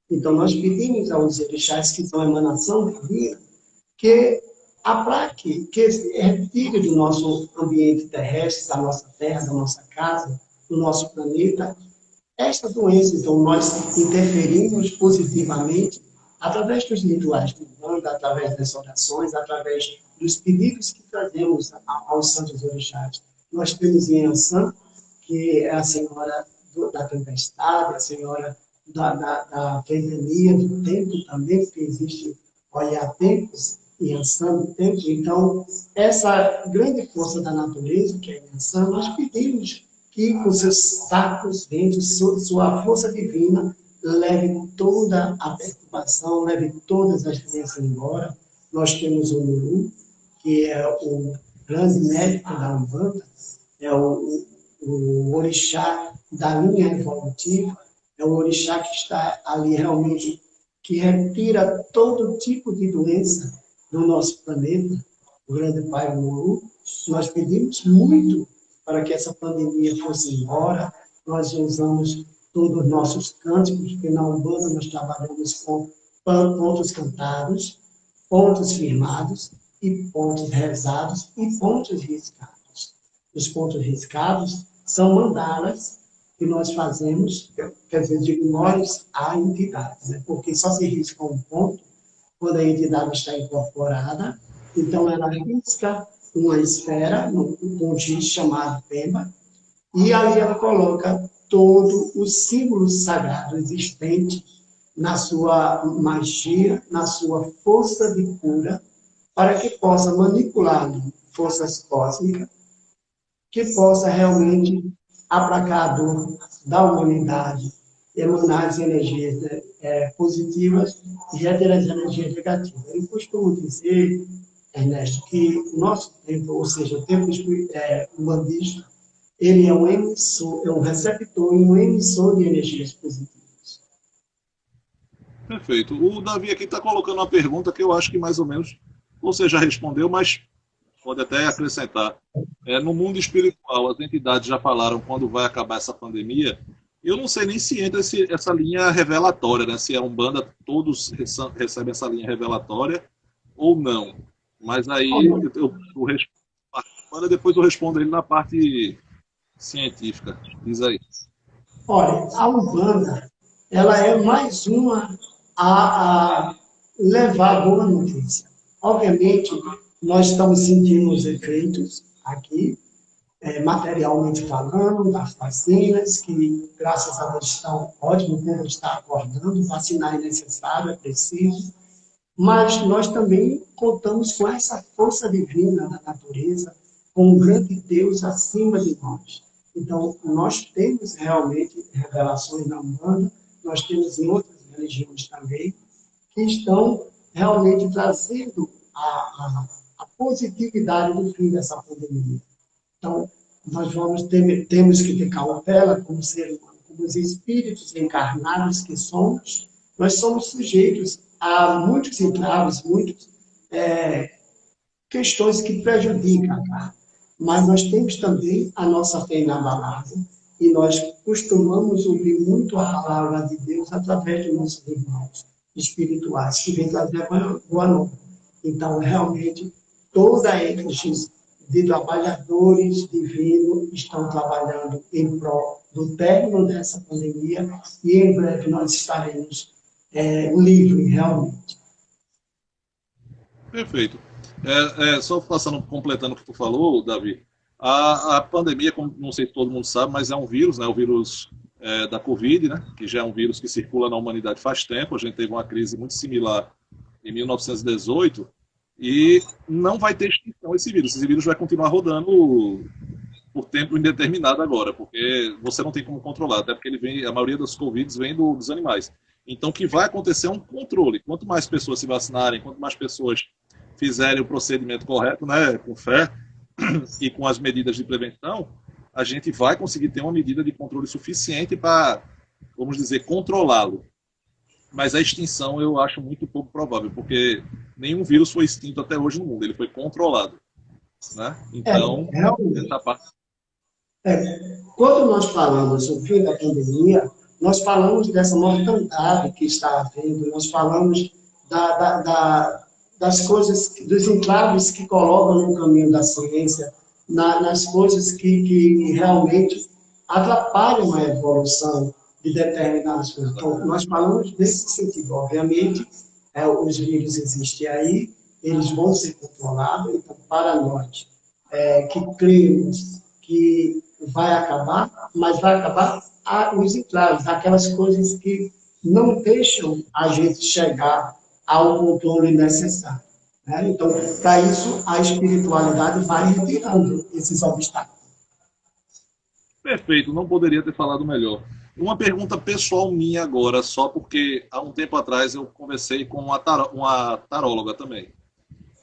Então, nós pedimos aos orixás, que são a emanação divina, que aplaque, que retire do nosso ambiente terrestre, da nossa terra, da nossa casa, do nosso planeta, esta doença. Então, nós interferimos positivamente através dos rituais de Umbanda, através das orações, através dos pedidos que trazemos aos santos orixás. Nós temos em Ansan, que é a senhora da tempestade, a senhora da ventania, do tempo também, porque existe olhar tempos e Ansan do tempo. Então, essa grande força da natureza, que é Ansan, nós pedimos que com seus sacros ventos, sua força divina, leve toda a perturbação, leve todas as doenças embora. Nós temos o Muru, que é o grande médico da Umbanda, é o orixá da linha evolutiva, é o orixá que está ali realmente, que retira todo tipo de doença do nosso planeta, o grande Pai Muru. Nós pedimos muito para que essa pandemia fosse embora. Nós usamos todos os nossos cânticos, porque na Umbanda nós trabalhamos com pontos cantados, pontos firmados, e pontos rezados e pontos riscados. Os pontos riscados são mandalas que nós fazemos, quer dizer, digo nós, a entidade, né? Porque só se risca um ponto quando a entidade está incorporada. Então, ela risca uma esfera, um giz chamado Pemba, e ali ela coloca todo o símbolo sagrado existente na sua magia, na sua força de cura, para que possa manipular forças cósmicas, que possa realmente aplacar a dor da humanidade, emanar as energias positivas e reter as energias negativas. Eu costumo dizer, Ernesto, que o nosso tempo, ou seja, o tempo umbandista, ele é um emissor, é um receptor e um emissor de energias positivas. Perfeito. O Davi aqui está colocando uma pergunta que eu acho que mais ou menos você já respondeu, mas pode até acrescentar. No mundo espiritual, as entidades já falaram quando vai acabar essa pandemia. Eu não sei nem se entra essa linha revelatória, né? Se a Umbanda todos recebem essa linha revelatória ou não. Mas aí eu respondo a parte humana, depois eu respondo ele na parte científica. Diz aí. Olha, a Umbanda, ela é mais uma a levar boa notícia. Obviamente, nós estamos sentindo os efeitos aqui, materialmente falando, das vacinas, que, graças a Deus, estão ótimos, o povo está acordando, vacinar é necessário, é preciso, mas nós também contamos com essa força divina da natureza, com um grande Deus acima de nós. Então, nós temos realmente revelações na Umbanda, nós temos em outras religiões também, que estão realmente trazendo a positividade do fim dessa pandemia. Então, nós temos que ter cautela como ser humano, como os espíritos encarnados que somos, nós somos sujeitos a muitos entraves, muitas questões que prejudicam a carne. Mas nós temos também a nossa fé inabalável e nós costumamos ouvir muito a palavra de Deus através dos nossos irmãos espirituais, que vem trazer boa nova. Então, realmente, toda a ênfase de trabalhadores divinos estão trabalhando em prol do término dessa pandemia e em breve nós estaremos livres, realmente. Perfeito. Só passando, completando o que tu falou, Davi, a pandemia, como não sei se todo mundo sabe, mas é um vírus, né? O vírus da Covid, né? Que já é um vírus que circula na humanidade faz tempo. A gente teve uma crise muito similar em 1918 e não vai ter extinção esse vírus. Esse vírus vai continuar rodando por tempo indeterminado agora, porque você não tem como controlar, até porque ele vem, a maioria dos Covids vem dos animais. Então, o que vai acontecer é um controle. Quanto mais pessoas se vacinarem, quanto mais pessoas fizerem o procedimento correto, né, com fé e com as medidas de prevenção, a gente vai conseguir ter uma medida de controle suficiente para, vamos dizer, controlá-lo. Mas a extinção eu acho muito pouco provável, porque nenhum vírus foi extinto até hoje no mundo, ele foi controlado, né? É, Então, realmente. essa parte. Quando nós falamos do fim da pandemia, nós falamos dessa mortandade que está havendo, nós falamos das coisas, dos entraves que colocam no caminho da ciência, nas coisas que realmente atrapalham a evolução de determinadas coisas. Então, nós falamos nesse sentido. Obviamente, os vírus existem aí, eles vão ser controlados, então, para nós que cremos que vai acabar, mas vai acabar os entraves, aquelas coisas que não deixam a gente chegar ao controle necessário. Né? Então, para isso, a espiritualidade vai retirando esses obstáculos. Perfeito, não poderia ter falado melhor. Uma pergunta pessoal minha agora, só porque há um tempo atrás eu conversei com uma taróloga também.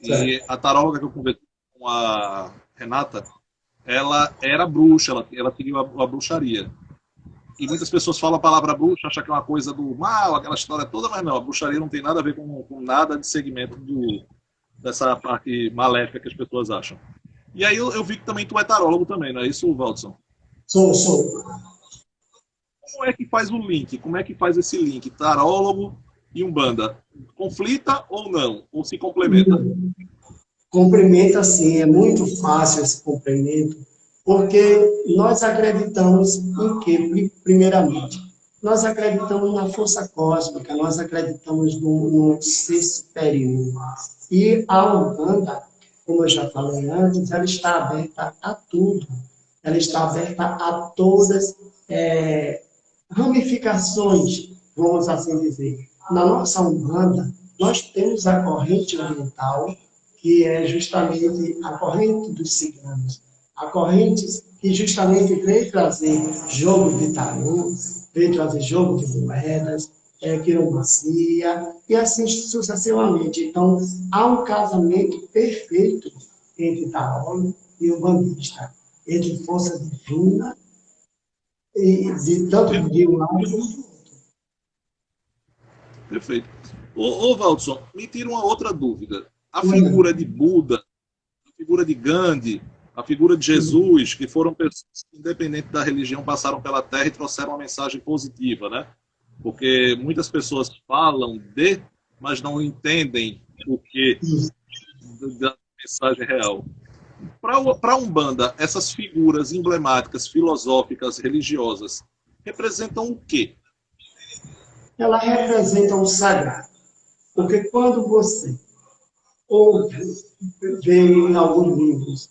E Certo. a taróloga que eu conversei com a Renata, ela era bruxa, ela seguiu a bruxaria. E muitas pessoas falam a palavra bruxa, acham que é uma coisa do mal, aquela história toda, mas não, a bruxaria não tem nada a ver com nada de segmento dessa parte maléfica que as pessoas acham. E aí eu vi que também tu é tarólogo também, não é isso, Valdson? Sou. Como é que faz o link? Como é que faz esse link? Tarólogo e Umbanda. Conflita ou não? Ou se complementa? Complementa, sim, é muito fácil esse complemento, porque nós acreditamos em quê, primeiramente? Nós acreditamos na força cósmica, nós acreditamos no ser superior. E a Umbanda, como eu já falei antes, ela está aberta a tudo. Ela está aberta a todas ramificações, vamos assim dizer. Na nossa Umbanda, nós temos a corrente oriental, que é justamente a corrente dos ciganos. A corrente que justamente veio trazer jogo de tarô, veio trazer jogo de moedas, quiromancia, e assim sucessivamente. Então, há um casamento perfeito entre tarô e o bandista, entre força divina, e tanto de um lado como do outro. Perfeito. Ô Valdson, me tira uma outra dúvida. A figura de Buda, a figura de Gandhi, a figura de Jesus, que foram pessoas que, independente da religião, passaram pela Terra e trouxeram uma mensagem positiva, né? Porque muitas pessoas falam mas não entendem o que da mensagem real. Para a Umbanda, essas figuras emblemáticas, filosóficas, religiosas, representam o quê? Ela representa o sagrado. Porque quando você ouve, vê em alguns livros,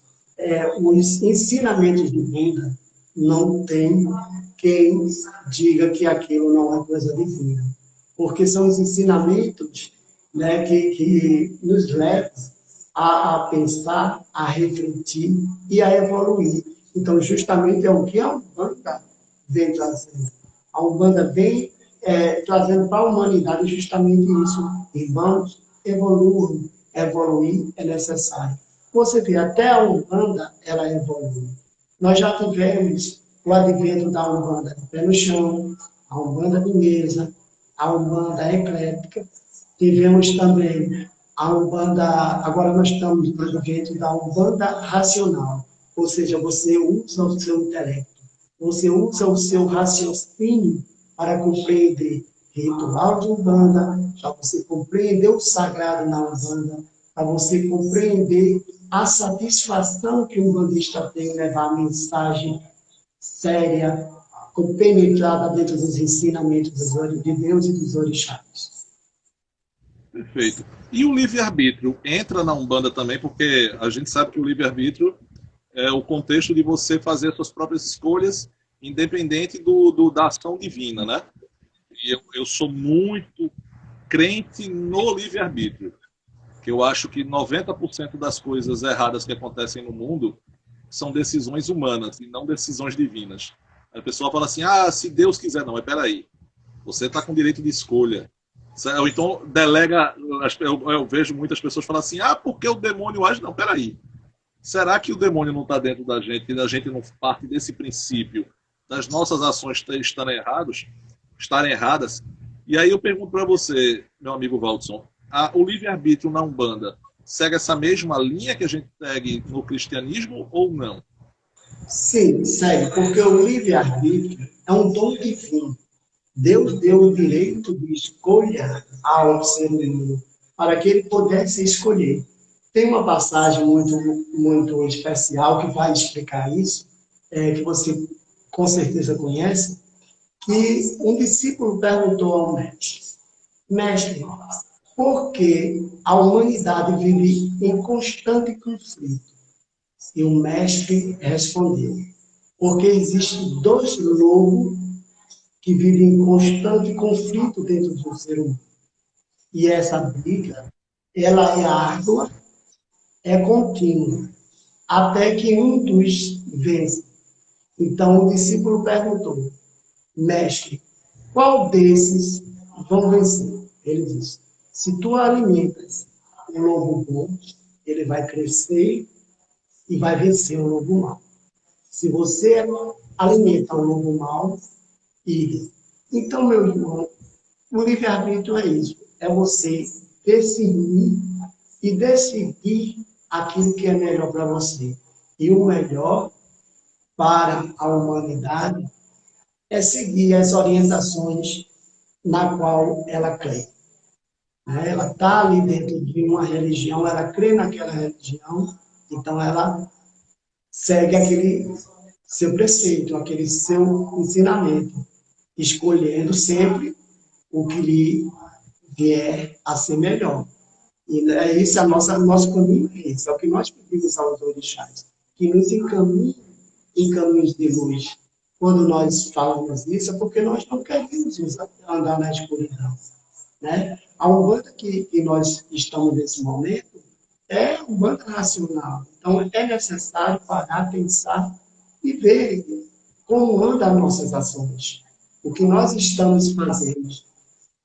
os ensinamentos de Buda, não tem quem diga que aquilo não é coisa divina. Porque são os ensinamentos, né, que nos levam a pensar, a refletir e a evoluir. Então, justamente é o que a Umbanda vem trazendo. A Umbanda vem trazendo para a humanidade justamente isso. Irmãos, evoluam. Evoluir é necessário. Você vê, até a Umbanda, ela evolui. Nós já tivemos o advento da Umbanda de pé no chão, a Umbanda de mesa, a Umbanda eclética. Tivemos também a Umbanda, agora nós estamos no advento da Umbanda racional, ou seja, você usa o seu intelecto, você usa o seu raciocínio para compreender ritual de Umbanda, para você compreender o sagrado na Umbanda, para você compreender a satisfação que o umbandista tem em levar a mensagem séria, compenetrada dentro dos ensinamentos de Deus e dos orixás. Perfeito. E o livre-arbítrio entra na Umbanda também, porque a gente sabe que o livre-arbítrio é o contexto de você fazer as suas próprias escolhas, independente da ação divina, né? E eu sou muito crente no livre-arbítrio, que eu acho que 90% das coisas erradas que acontecem no mundo são decisões humanas e não decisões divinas. A pessoa fala assim, se Deus quiser, não, mas peraí, você está com direito de escolha. Ou então delega, eu vejo muitas pessoas falando assim, porque o demônio age, não, peraí. Será que o demônio não está dentro da gente e a gente não parte desse princípio das nossas ações estarem erradas? E aí eu pergunto para você, meu amigo Valdson, o livre-arbítrio na Umbanda segue essa mesma linha que a gente segue no cristianismo ou não? Sim, segue, porque o livre-arbítrio é um dom divino. Deus deu o direito de escolha ao ser humano para que ele pudesse escolher. Tem uma passagem muito especial que vai explicar isso, que você com certeza conhece, que um discípulo perguntou ao mestre, mestre, por que a humanidade vive em constante conflito? E o mestre respondeu, porque existem dois lobos que vivem em constante conflito dentro do ser humano. E essa briga, ela é árdua, é contínua, até que um dos vence. Então o discípulo perguntou, mestre, qual desses vão vencer? Ele disse, se tu alimentas um lobo bom, ele vai crescer e vai vencer o lobo mau. Se você alimenta um lobo mau, ele. Então, meu irmão, o livre-arbítrio é isso. É você decidir aquilo que é melhor para você. E o melhor para a humanidade é seguir as orientações na qual ela crê. Ela está ali dentro de uma religião, ela crê naquela religião, então ela segue aquele seu preceito, aquele seu ensinamento, escolhendo sempre o que lhe vier a ser melhor. E é isso, nosso caminho é esse, é o que nós pedimos aos orixás, que nos encaminhem em caminhos de luz. Quando nós falamos isso, é porque nós não queremos andar na escuridão. Né? A Umbanda que nós estamos nesse momento é Umbanda racional. Então, é necessário parar, pensar e ver como andam as nossas ações. O que nós estamos fazendo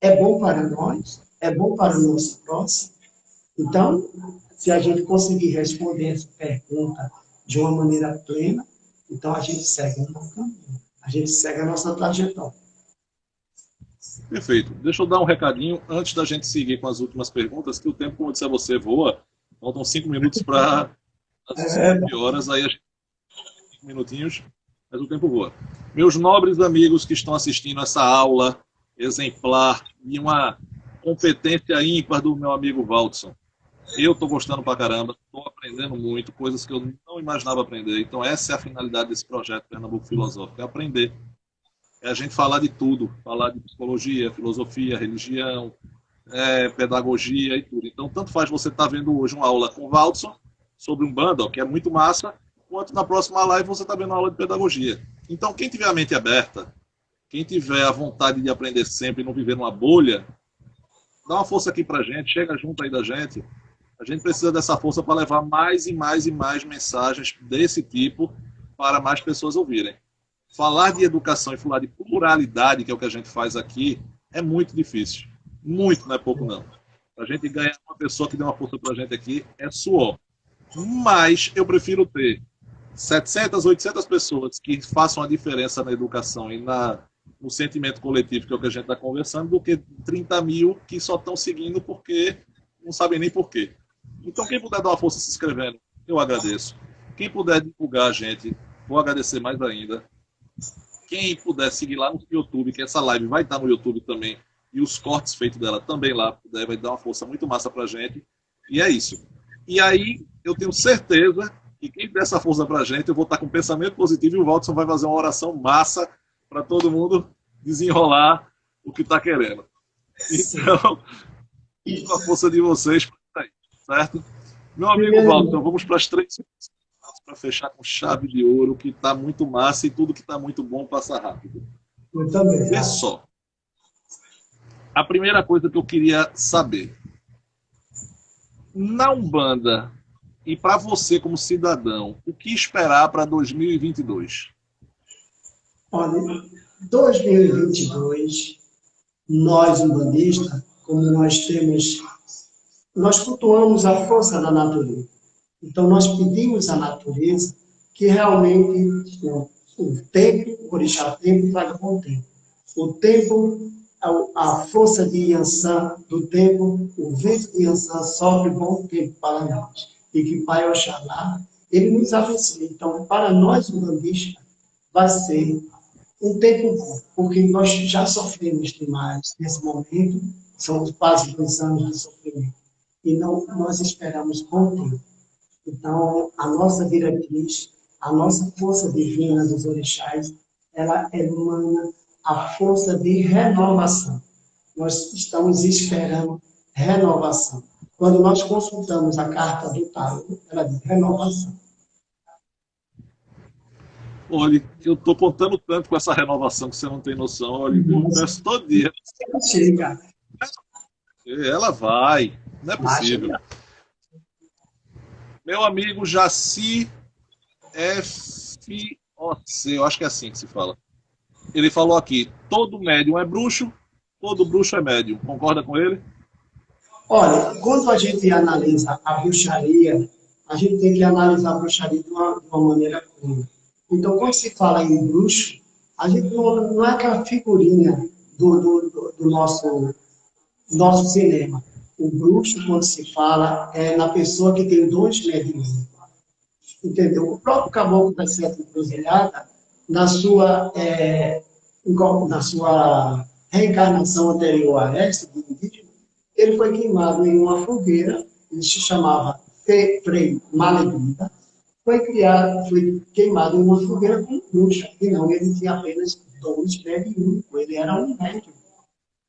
é bom para nós? É bom para o nosso próximo? Então, se a gente conseguir responder essa pergunta de uma maneira plena, então a gente segue um bom caminho. A gente segue a nossa trajetória. Perfeito. Deixa eu dar um recadinho antes da gente seguir com as últimas perguntas, que o tempo, como eu disse a você, voa. Faltam 5 minutos para as 9 horas, aí a gente 5 minutinhos, mas o tempo voa. Meus nobres amigos que estão assistindo essa aula exemplar e uma competência ímpar do meu amigo Valdson. Eu estou gostando pra caramba, estou aprendendo muito, coisas que eu não imaginava aprender. Então essa é a finalidade desse projeto Pernambuco Filosófico, é aprender. É a gente falar de tudo, falar de psicologia, filosofia, religião, pedagogia e tudo. Então, tanto faz você estar vendo hoje uma aula com o Valdson sobre Umbanda, que é muito massa, quanto na próxima live você está vendo uma aula de pedagogia. Então, quem tiver a mente aberta, quem tiver a vontade de aprender sempre e não viver numa bolha, dá uma força aqui pra gente, chega junto aí da gente. A gente precisa dessa força para levar mais e mais e mais mensagens desse tipo para mais pessoas ouvirem. Falar de educação e falar de pluralidade, que é o que a gente faz aqui, é muito difícil. Muito, não é pouco não. A gente ganhar uma pessoa que dê uma força para a gente aqui é suor. Mas eu prefiro ter 700, 800 pessoas que façam a diferença na educação e no sentimento coletivo, que é o que a gente está conversando, do que 30 mil que só estão seguindo porque não sabem nem por quê. Então, quem puder dar uma força se inscrevendo, eu agradeço. Quem puder divulgar a gente, vou agradecer mais ainda. Quem puder seguir lá no YouTube, que essa live vai estar no YouTube também, e os cortes feitos dela também lá, vai dar uma força muito massa pra gente. E é isso. E aí, eu tenho certeza que quem der essa força pra gente, eu vou estar com pensamento positivo e o Valdson vai fazer uma oração massa para todo mundo desenrolar o que está querendo. Então, com a força de vocês, certo? Meu amigo Valdo, então vamos para as 3 para fechar com chave de ouro, que está muito massa e tudo que está muito bom passa rápido. Eu também. Vê só. A primeira coisa que eu queria saber. Na Umbanda, e para você como cidadão, o que esperar para 2022? Olha, 2022, nós, umbandistas, como nós cultuamos a força da natureza. Então, nós pedimos à natureza que realmente o tempo, o orixá tempo, traga bom tempo. O tempo, a força de Iansã do tempo, o vento de Iansã sopre bom tempo para nós. E que Pai Oxalá, ele nos abençoe. Então, para nós, umbandistas, vai ser um tempo bom, porque nós já sofremos demais nesse momento, são quase 2 anos de sofrimento, e não, nós esperamos bom tempo. Então, a nossa diretriz, a nossa força divina dos orixás, ela emana a força de renovação. Nós estamos esperando renovação. Quando nós consultamos a carta do tarô, ela diz renovação. Olha, eu estou contando tanto com essa renovação que você não tem noção. Olha, eu peço todo dia. Chega. Ela vai. Não é possível. Meu amigo Jaci FOC, eu acho que é assim que se fala. Ele falou aqui, todo médium é bruxo, todo bruxo é médium. Concorda com ele? Olha, quando a gente analisa a bruxaria, a gente tem que analisar a bruxaria de uma maneira comum. Então, quando se fala em bruxo, a gente não é aquela figurinha do nosso cinema. O bruxo, quando se fala, é na pessoa que tem 2 mediúnicos. Entendeu? O próprio Caboclo da Sete Encruzilhada, na sua reencarnação anterior a esta, de indígena, ele foi queimado em uma fogueira, ele se chamava Frei Malegrida, foi queimado em uma fogueira com bruxa, e não, ele tinha apenas 2 mediúnicos, ele era um médium.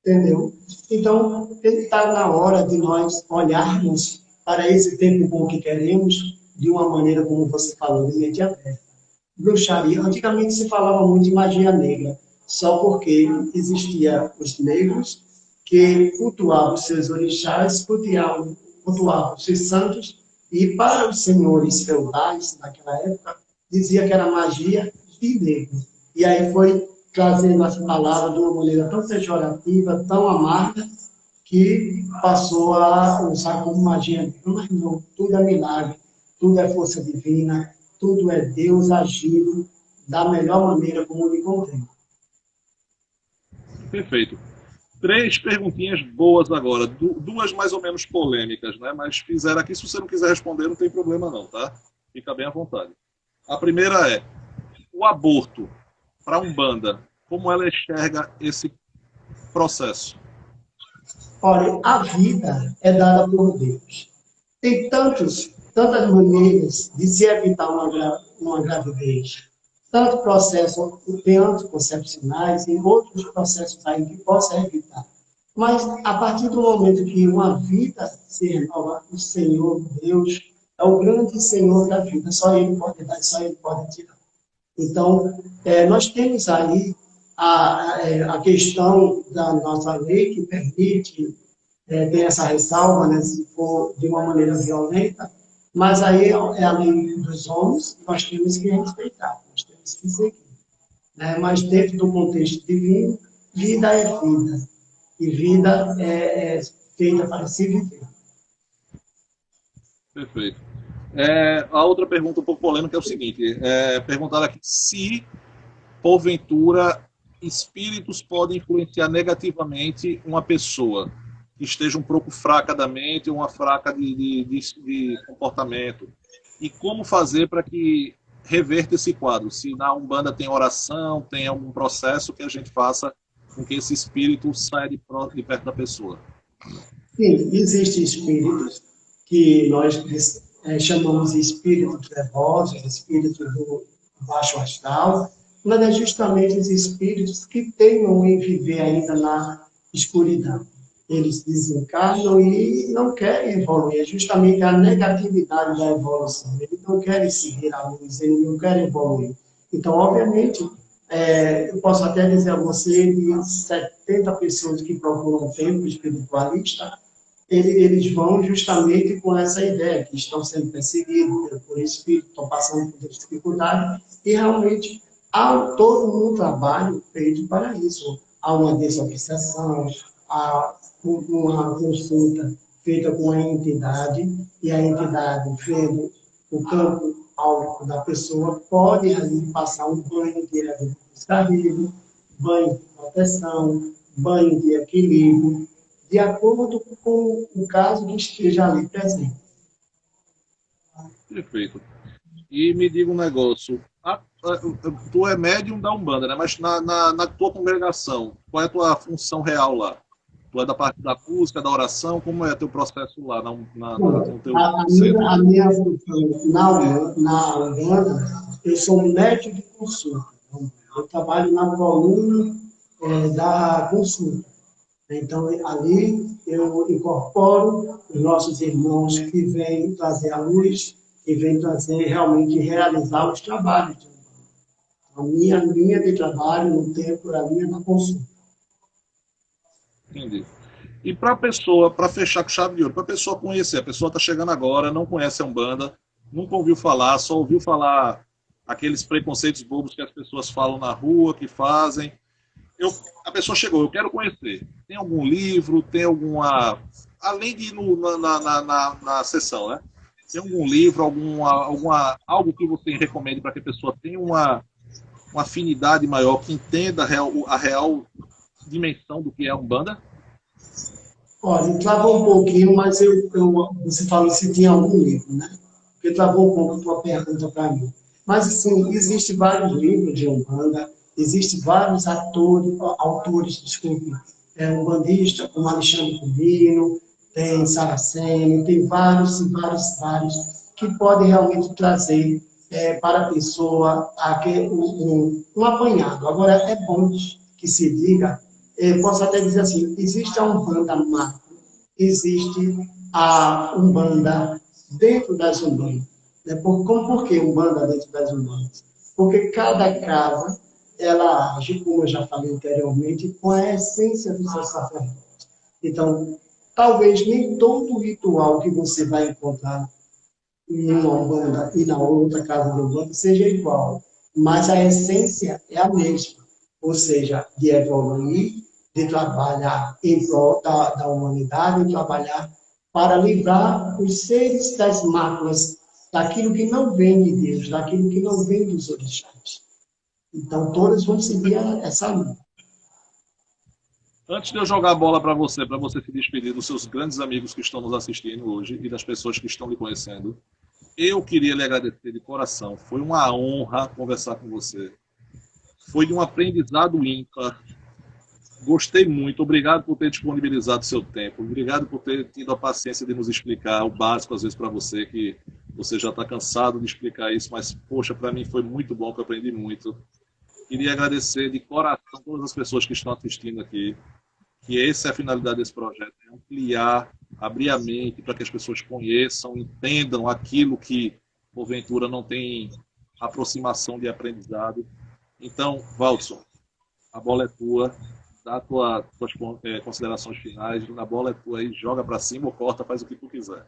Entendeu? Então, está na hora de nós olharmos para esse tempo bom que queremos de uma maneira, como você falou, de mente aberta. Bruxaria, antigamente se falava muito de magia negra, só porque existia os negros que cultuavam os seus orixás, cultuavam os seus santos, e para os senhores feudais, naquela época, dizia que era magia de negro. E aí foi trazendo as palavras de uma maneira tão pejorativa, tão amarga, que passou a usar como magia negra. Mas não, tudo é milagre, tudo é força divina, tudo é Deus agindo da melhor maneira como lhe convém. Perfeito. 3 perguntinhas boas agora, 2 mais ou menos polêmicas, né? Mas fizeram aqui, se você não quiser responder, não tem problema não, tá? Fica bem à vontade. A primeira é, o aborto para a Umbanda, como ela enxerga esse processo? Olha, a vida é dada por Deus. Tem tantas maneiras de se evitar uma gravidez. Tanto processo, tem anticoncepcionais e outros processos aí que possam evitar. Mas, a partir do momento que uma vida se renova, o Senhor, Deus, é o grande Senhor da vida. Só Ele pode dar, só Ele pode tirar. Então, nós temos aí a questão da nossa lei que permite ter essa ressalva, né, se for de uma maneira violenta, mas aí é a lei dos homens, nós temos que respeitar, nós temos que seguir. Né? Mas dentro do contexto divino, vida é vida, e vida é feita para se viver. Perfeito. A outra pergunta um pouco polêmica é o seguinte, perguntaram aqui se, porventura, espíritos podem influenciar negativamente uma pessoa que esteja um pouco fraca da mente, uma fraca de comportamento. E como fazer para que reverta esse quadro? Se na Umbanda tem oração, tem algum processo que a gente faça com que esse espírito saia de perto da pessoa? Sim, existem espíritos que nós chamamos de espíritos trevosos, espíritos do baixo astral, mas é justamente os espíritos que teimam em viver ainda na escuridão. eles desencarnam e não querem evoluir. É justamente a negatividade da evolução. Eles não querem seguir a luz, eles não querem evoluir. Então, obviamente, eu posso até dizer a você de 70 pessoas que procuram um templo espiritualista, eles vão justamente com essa ideia, que estão sendo perseguidos por espírito, estão passando por dificuldade, e realmente há todo um trabalho feito para isso. Há uma desobsessão, há uma consulta feita com a entidade, e a entidade, vendo o campo áurico da pessoa, pode ali passar um banho de descarrego, banho de proteção, banho de equilíbrio, de acordo com o caso que esteja ali presente. Perfeito. E me diga um negócio. Tu é médium da Umbanda, né? Mas na tua congregação, qual é a tua função real lá? Tu é da parte da música, da oração? Como é teu processo lá no teu centro? A minha função na Umbanda, eu sou médico de consulta. Eu trabalho na coluna da consulta. Então, ali eu incorporo os nossos irmãos que vêm trazer a luz, que vêm trazer realmente realizar os trabalhos. A minha linha de trabalho no tempo, a minha na consulta. Entendi. E para a pessoa, para fechar com chave de ouro, para a pessoa conhecer, a pessoa está chegando agora, não conhece a Umbanda, nunca ouviu falar, só ouviu falar aqueles preconceitos bobos que as pessoas falam na rua, que fazem. A pessoa chegou, eu quero conhecer. Tem algum livro, tem alguma. Além de ir na sessão, né? Tem algum livro, algo que você recomende para que a pessoa tenha uma afinidade maior, que entenda a real dimensão do que é a Umbanda? Olha, travou um pouquinho, mas você falou se tinha algum livro, né? Porque travou um pouco a tua pergunta para mim. Mas, assim, existem vários livros de Umbanda, existem vários autores, desculpe, umbandistas, como Alexandre Cubino, tem Saraceni, tem vários, que podem realmente trazer para a pessoa um apanhado. Agora, é bom que se diga, posso até dizer assim, existe a Umbanda macro, existe a Umbanda dentro das Umbandas. Por que Umbanda dentro das Umbandas? Porque cada casa, ela age, como eu já falei anteriormente, com a essência do seu sacerdote. Então, talvez nem todo ritual que você vai encontrar em uma Umbanda e na outra casa de Umbanda seja igual, mas a essência é a mesma, ou seja, de evoluir, de trabalhar em prol da humanidade, de trabalhar para livrar os seres das máculas, daquilo que não vem de Deus, daquilo que não vem dos orixás. Então, todas vão seguir essa linha. Antes de eu jogar a bola para você se despedir dos seus grandes amigos que estão nos assistindo hoje e das pessoas que estão lhe conhecendo, eu queria lhe agradecer de coração. Foi uma honra conversar com você. Foi de um aprendizado ímpar. Gostei muito. Obrigado por ter disponibilizado seu tempo. Obrigado por ter tido a paciência de nos explicar o básico, às vezes, para você, que você já está cansado de explicar isso, mas, poxa, para mim foi muito bom, que eu aprendi muito. Queria agradecer de coração todas as pessoas que estão assistindo aqui, que essa é a finalidade desse projeto, é ampliar, abrir a mente para que as pessoas conheçam, entendam aquilo que, porventura, não tem aproximação de aprendizado. Então, Valdson, a bola é tua, dá tuas considerações finais, a bola é tua aí, joga para cima ou corta, faz o que tu quiser.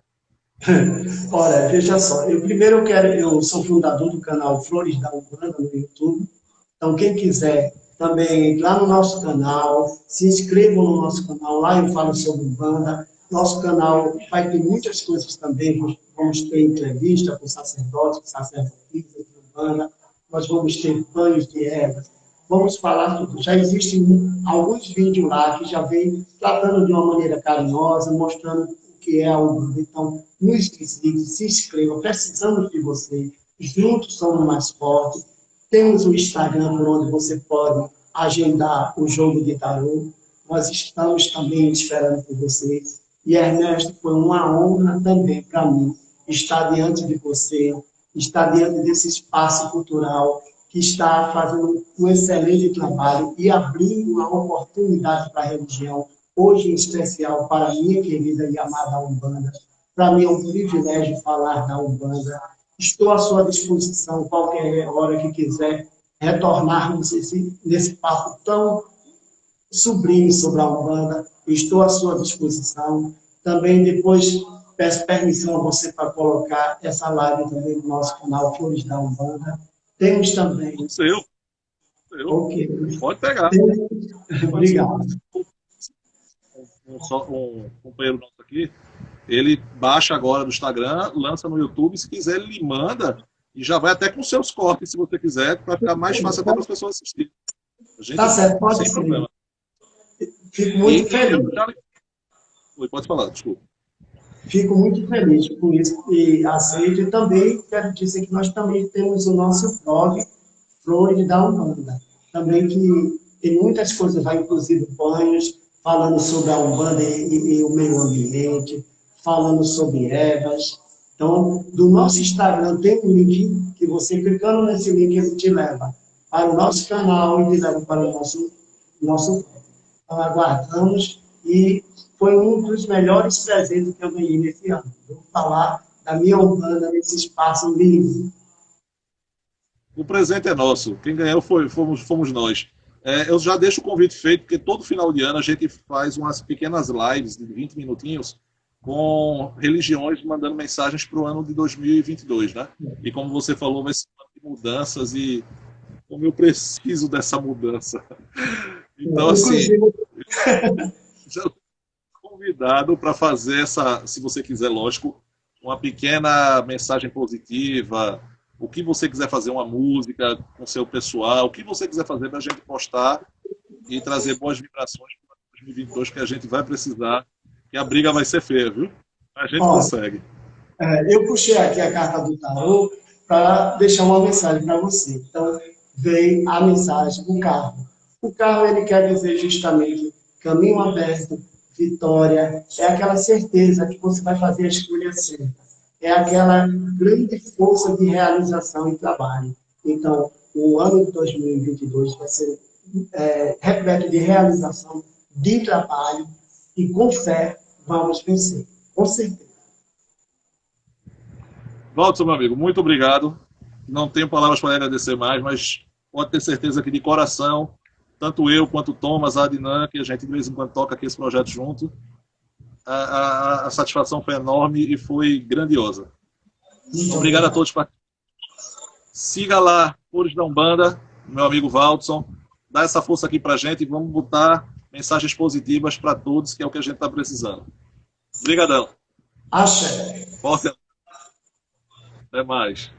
Olha, veja só, eu sou fundador do canal Flores da Umbanda no YouTube, então quem quiser também entrar no nosso canal, se inscrevam no nosso canal, lá eu falo sobre Umbanda. Nosso canal vai ter muitas coisas também, vamos ter entrevista com sacerdotes, sacerdotisas de Umbanda, nós vamos ter banhos de ervas, vamos falar tudo. Já existem alguns vídeos lá que já vem tratando de uma maneira carinhosa, mostrando o que é a Umbanda. Então, nos visite, se inscreva, precisamos de você, juntos somos mais fortes. Temos o Instagram, por onde você pode agendar o jogo de tarô. Nós estamos também esperando por vocês. E, Ernesto, foi uma honra também para mim estar diante de você, estar diante desse espaço cultural que está fazendo um excelente trabalho e abrindo uma oportunidade para a religião hoje em especial para a minha querida e amada Umbanda. Para mim é um privilégio falar da Umbanda. Estou à sua disposição qualquer hora que quiser retornarmos nesse papo tão sublime sobre a Umbanda. Estou à sua disposição. Também depois peço permissão a você para colocar essa live também no nosso canal Flores da Umbanda. Temos também... Seu. Ok. Pode pegar. Obrigado. Um companheiro nosso aqui, ele baixa agora no Instagram, lança no YouTube, se quiser ele lhe manda e já vai até com seus cortes, se você quiser, para ficar mais fácil até para as pessoas assistirem. Tá certo, pode sem ser. problema. Fico muito feliz. Oi, pode falar, desculpa. Fico muito feliz com isso e aceito. E também quero dizer que nós também temos o nosso blog, Flores da Umbanda. Também que tem muitas coisas lá, inclusive banhos, falando sobre a Umbanda e o meio ambiente, falando sobre ervas. Então, do nosso Instagram tem um link que você clicando nesse link, ele te leva para o nosso canal e te leva para o nosso então, aguardamos e foi um dos melhores presentes que eu ganhei nesse ano. Vou falar da minha Umbanda nesse espaço livre. O presente é nosso. Quem ganhou fomos nós. Eu já deixo o convite feito, porque todo final de ano a gente faz umas pequenas lives de 20 minutinhos com religiões mandando mensagens para o ano de 2022, né? E como você falou, vai ser um ano de mudanças e como eu preciso dessa mudança. Então, assim, já convidado para fazer essa, se você quiser, lógico, uma pequena mensagem positiva, o que você quiser fazer, uma música com seu pessoal, o que você quiser fazer para a gente postar e trazer boas vibrações para 2022, que a gente vai precisar, que a briga vai ser feia, viu? A gente consegue. Eu puxei aqui a carta do tarô para deixar uma mensagem para você. Então, veio a mensagem do carro. O carro, ele quer dizer justamente caminho aberto, vitória, é aquela certeza que você vai fazer a escolha certa. É aquela grande força de realização e trabalho. Então, o ano de 2022 vai ser repleto de realização, de trabalho, e com fé vamos vencer. Com certeza. Walter, meu amigo, muito obrigado. Não tenho palavras para agradecer mais, mas pode ter certeza que de coração, tanto eu quanto o Thomas, a Adnan, que a gente de vez em quando toca aqui esse projeto junto, a satisfação foi enorme e foi grandiosa. Obrigado a todos. Siga lá, Flores da Umbanda, meu amigo Valdson. Dá essa força aqui pra gente e vamos botar mensagens positivas para todos, que é o que a gente está precisando. Obrigadão. Axé. Forte. Até mais.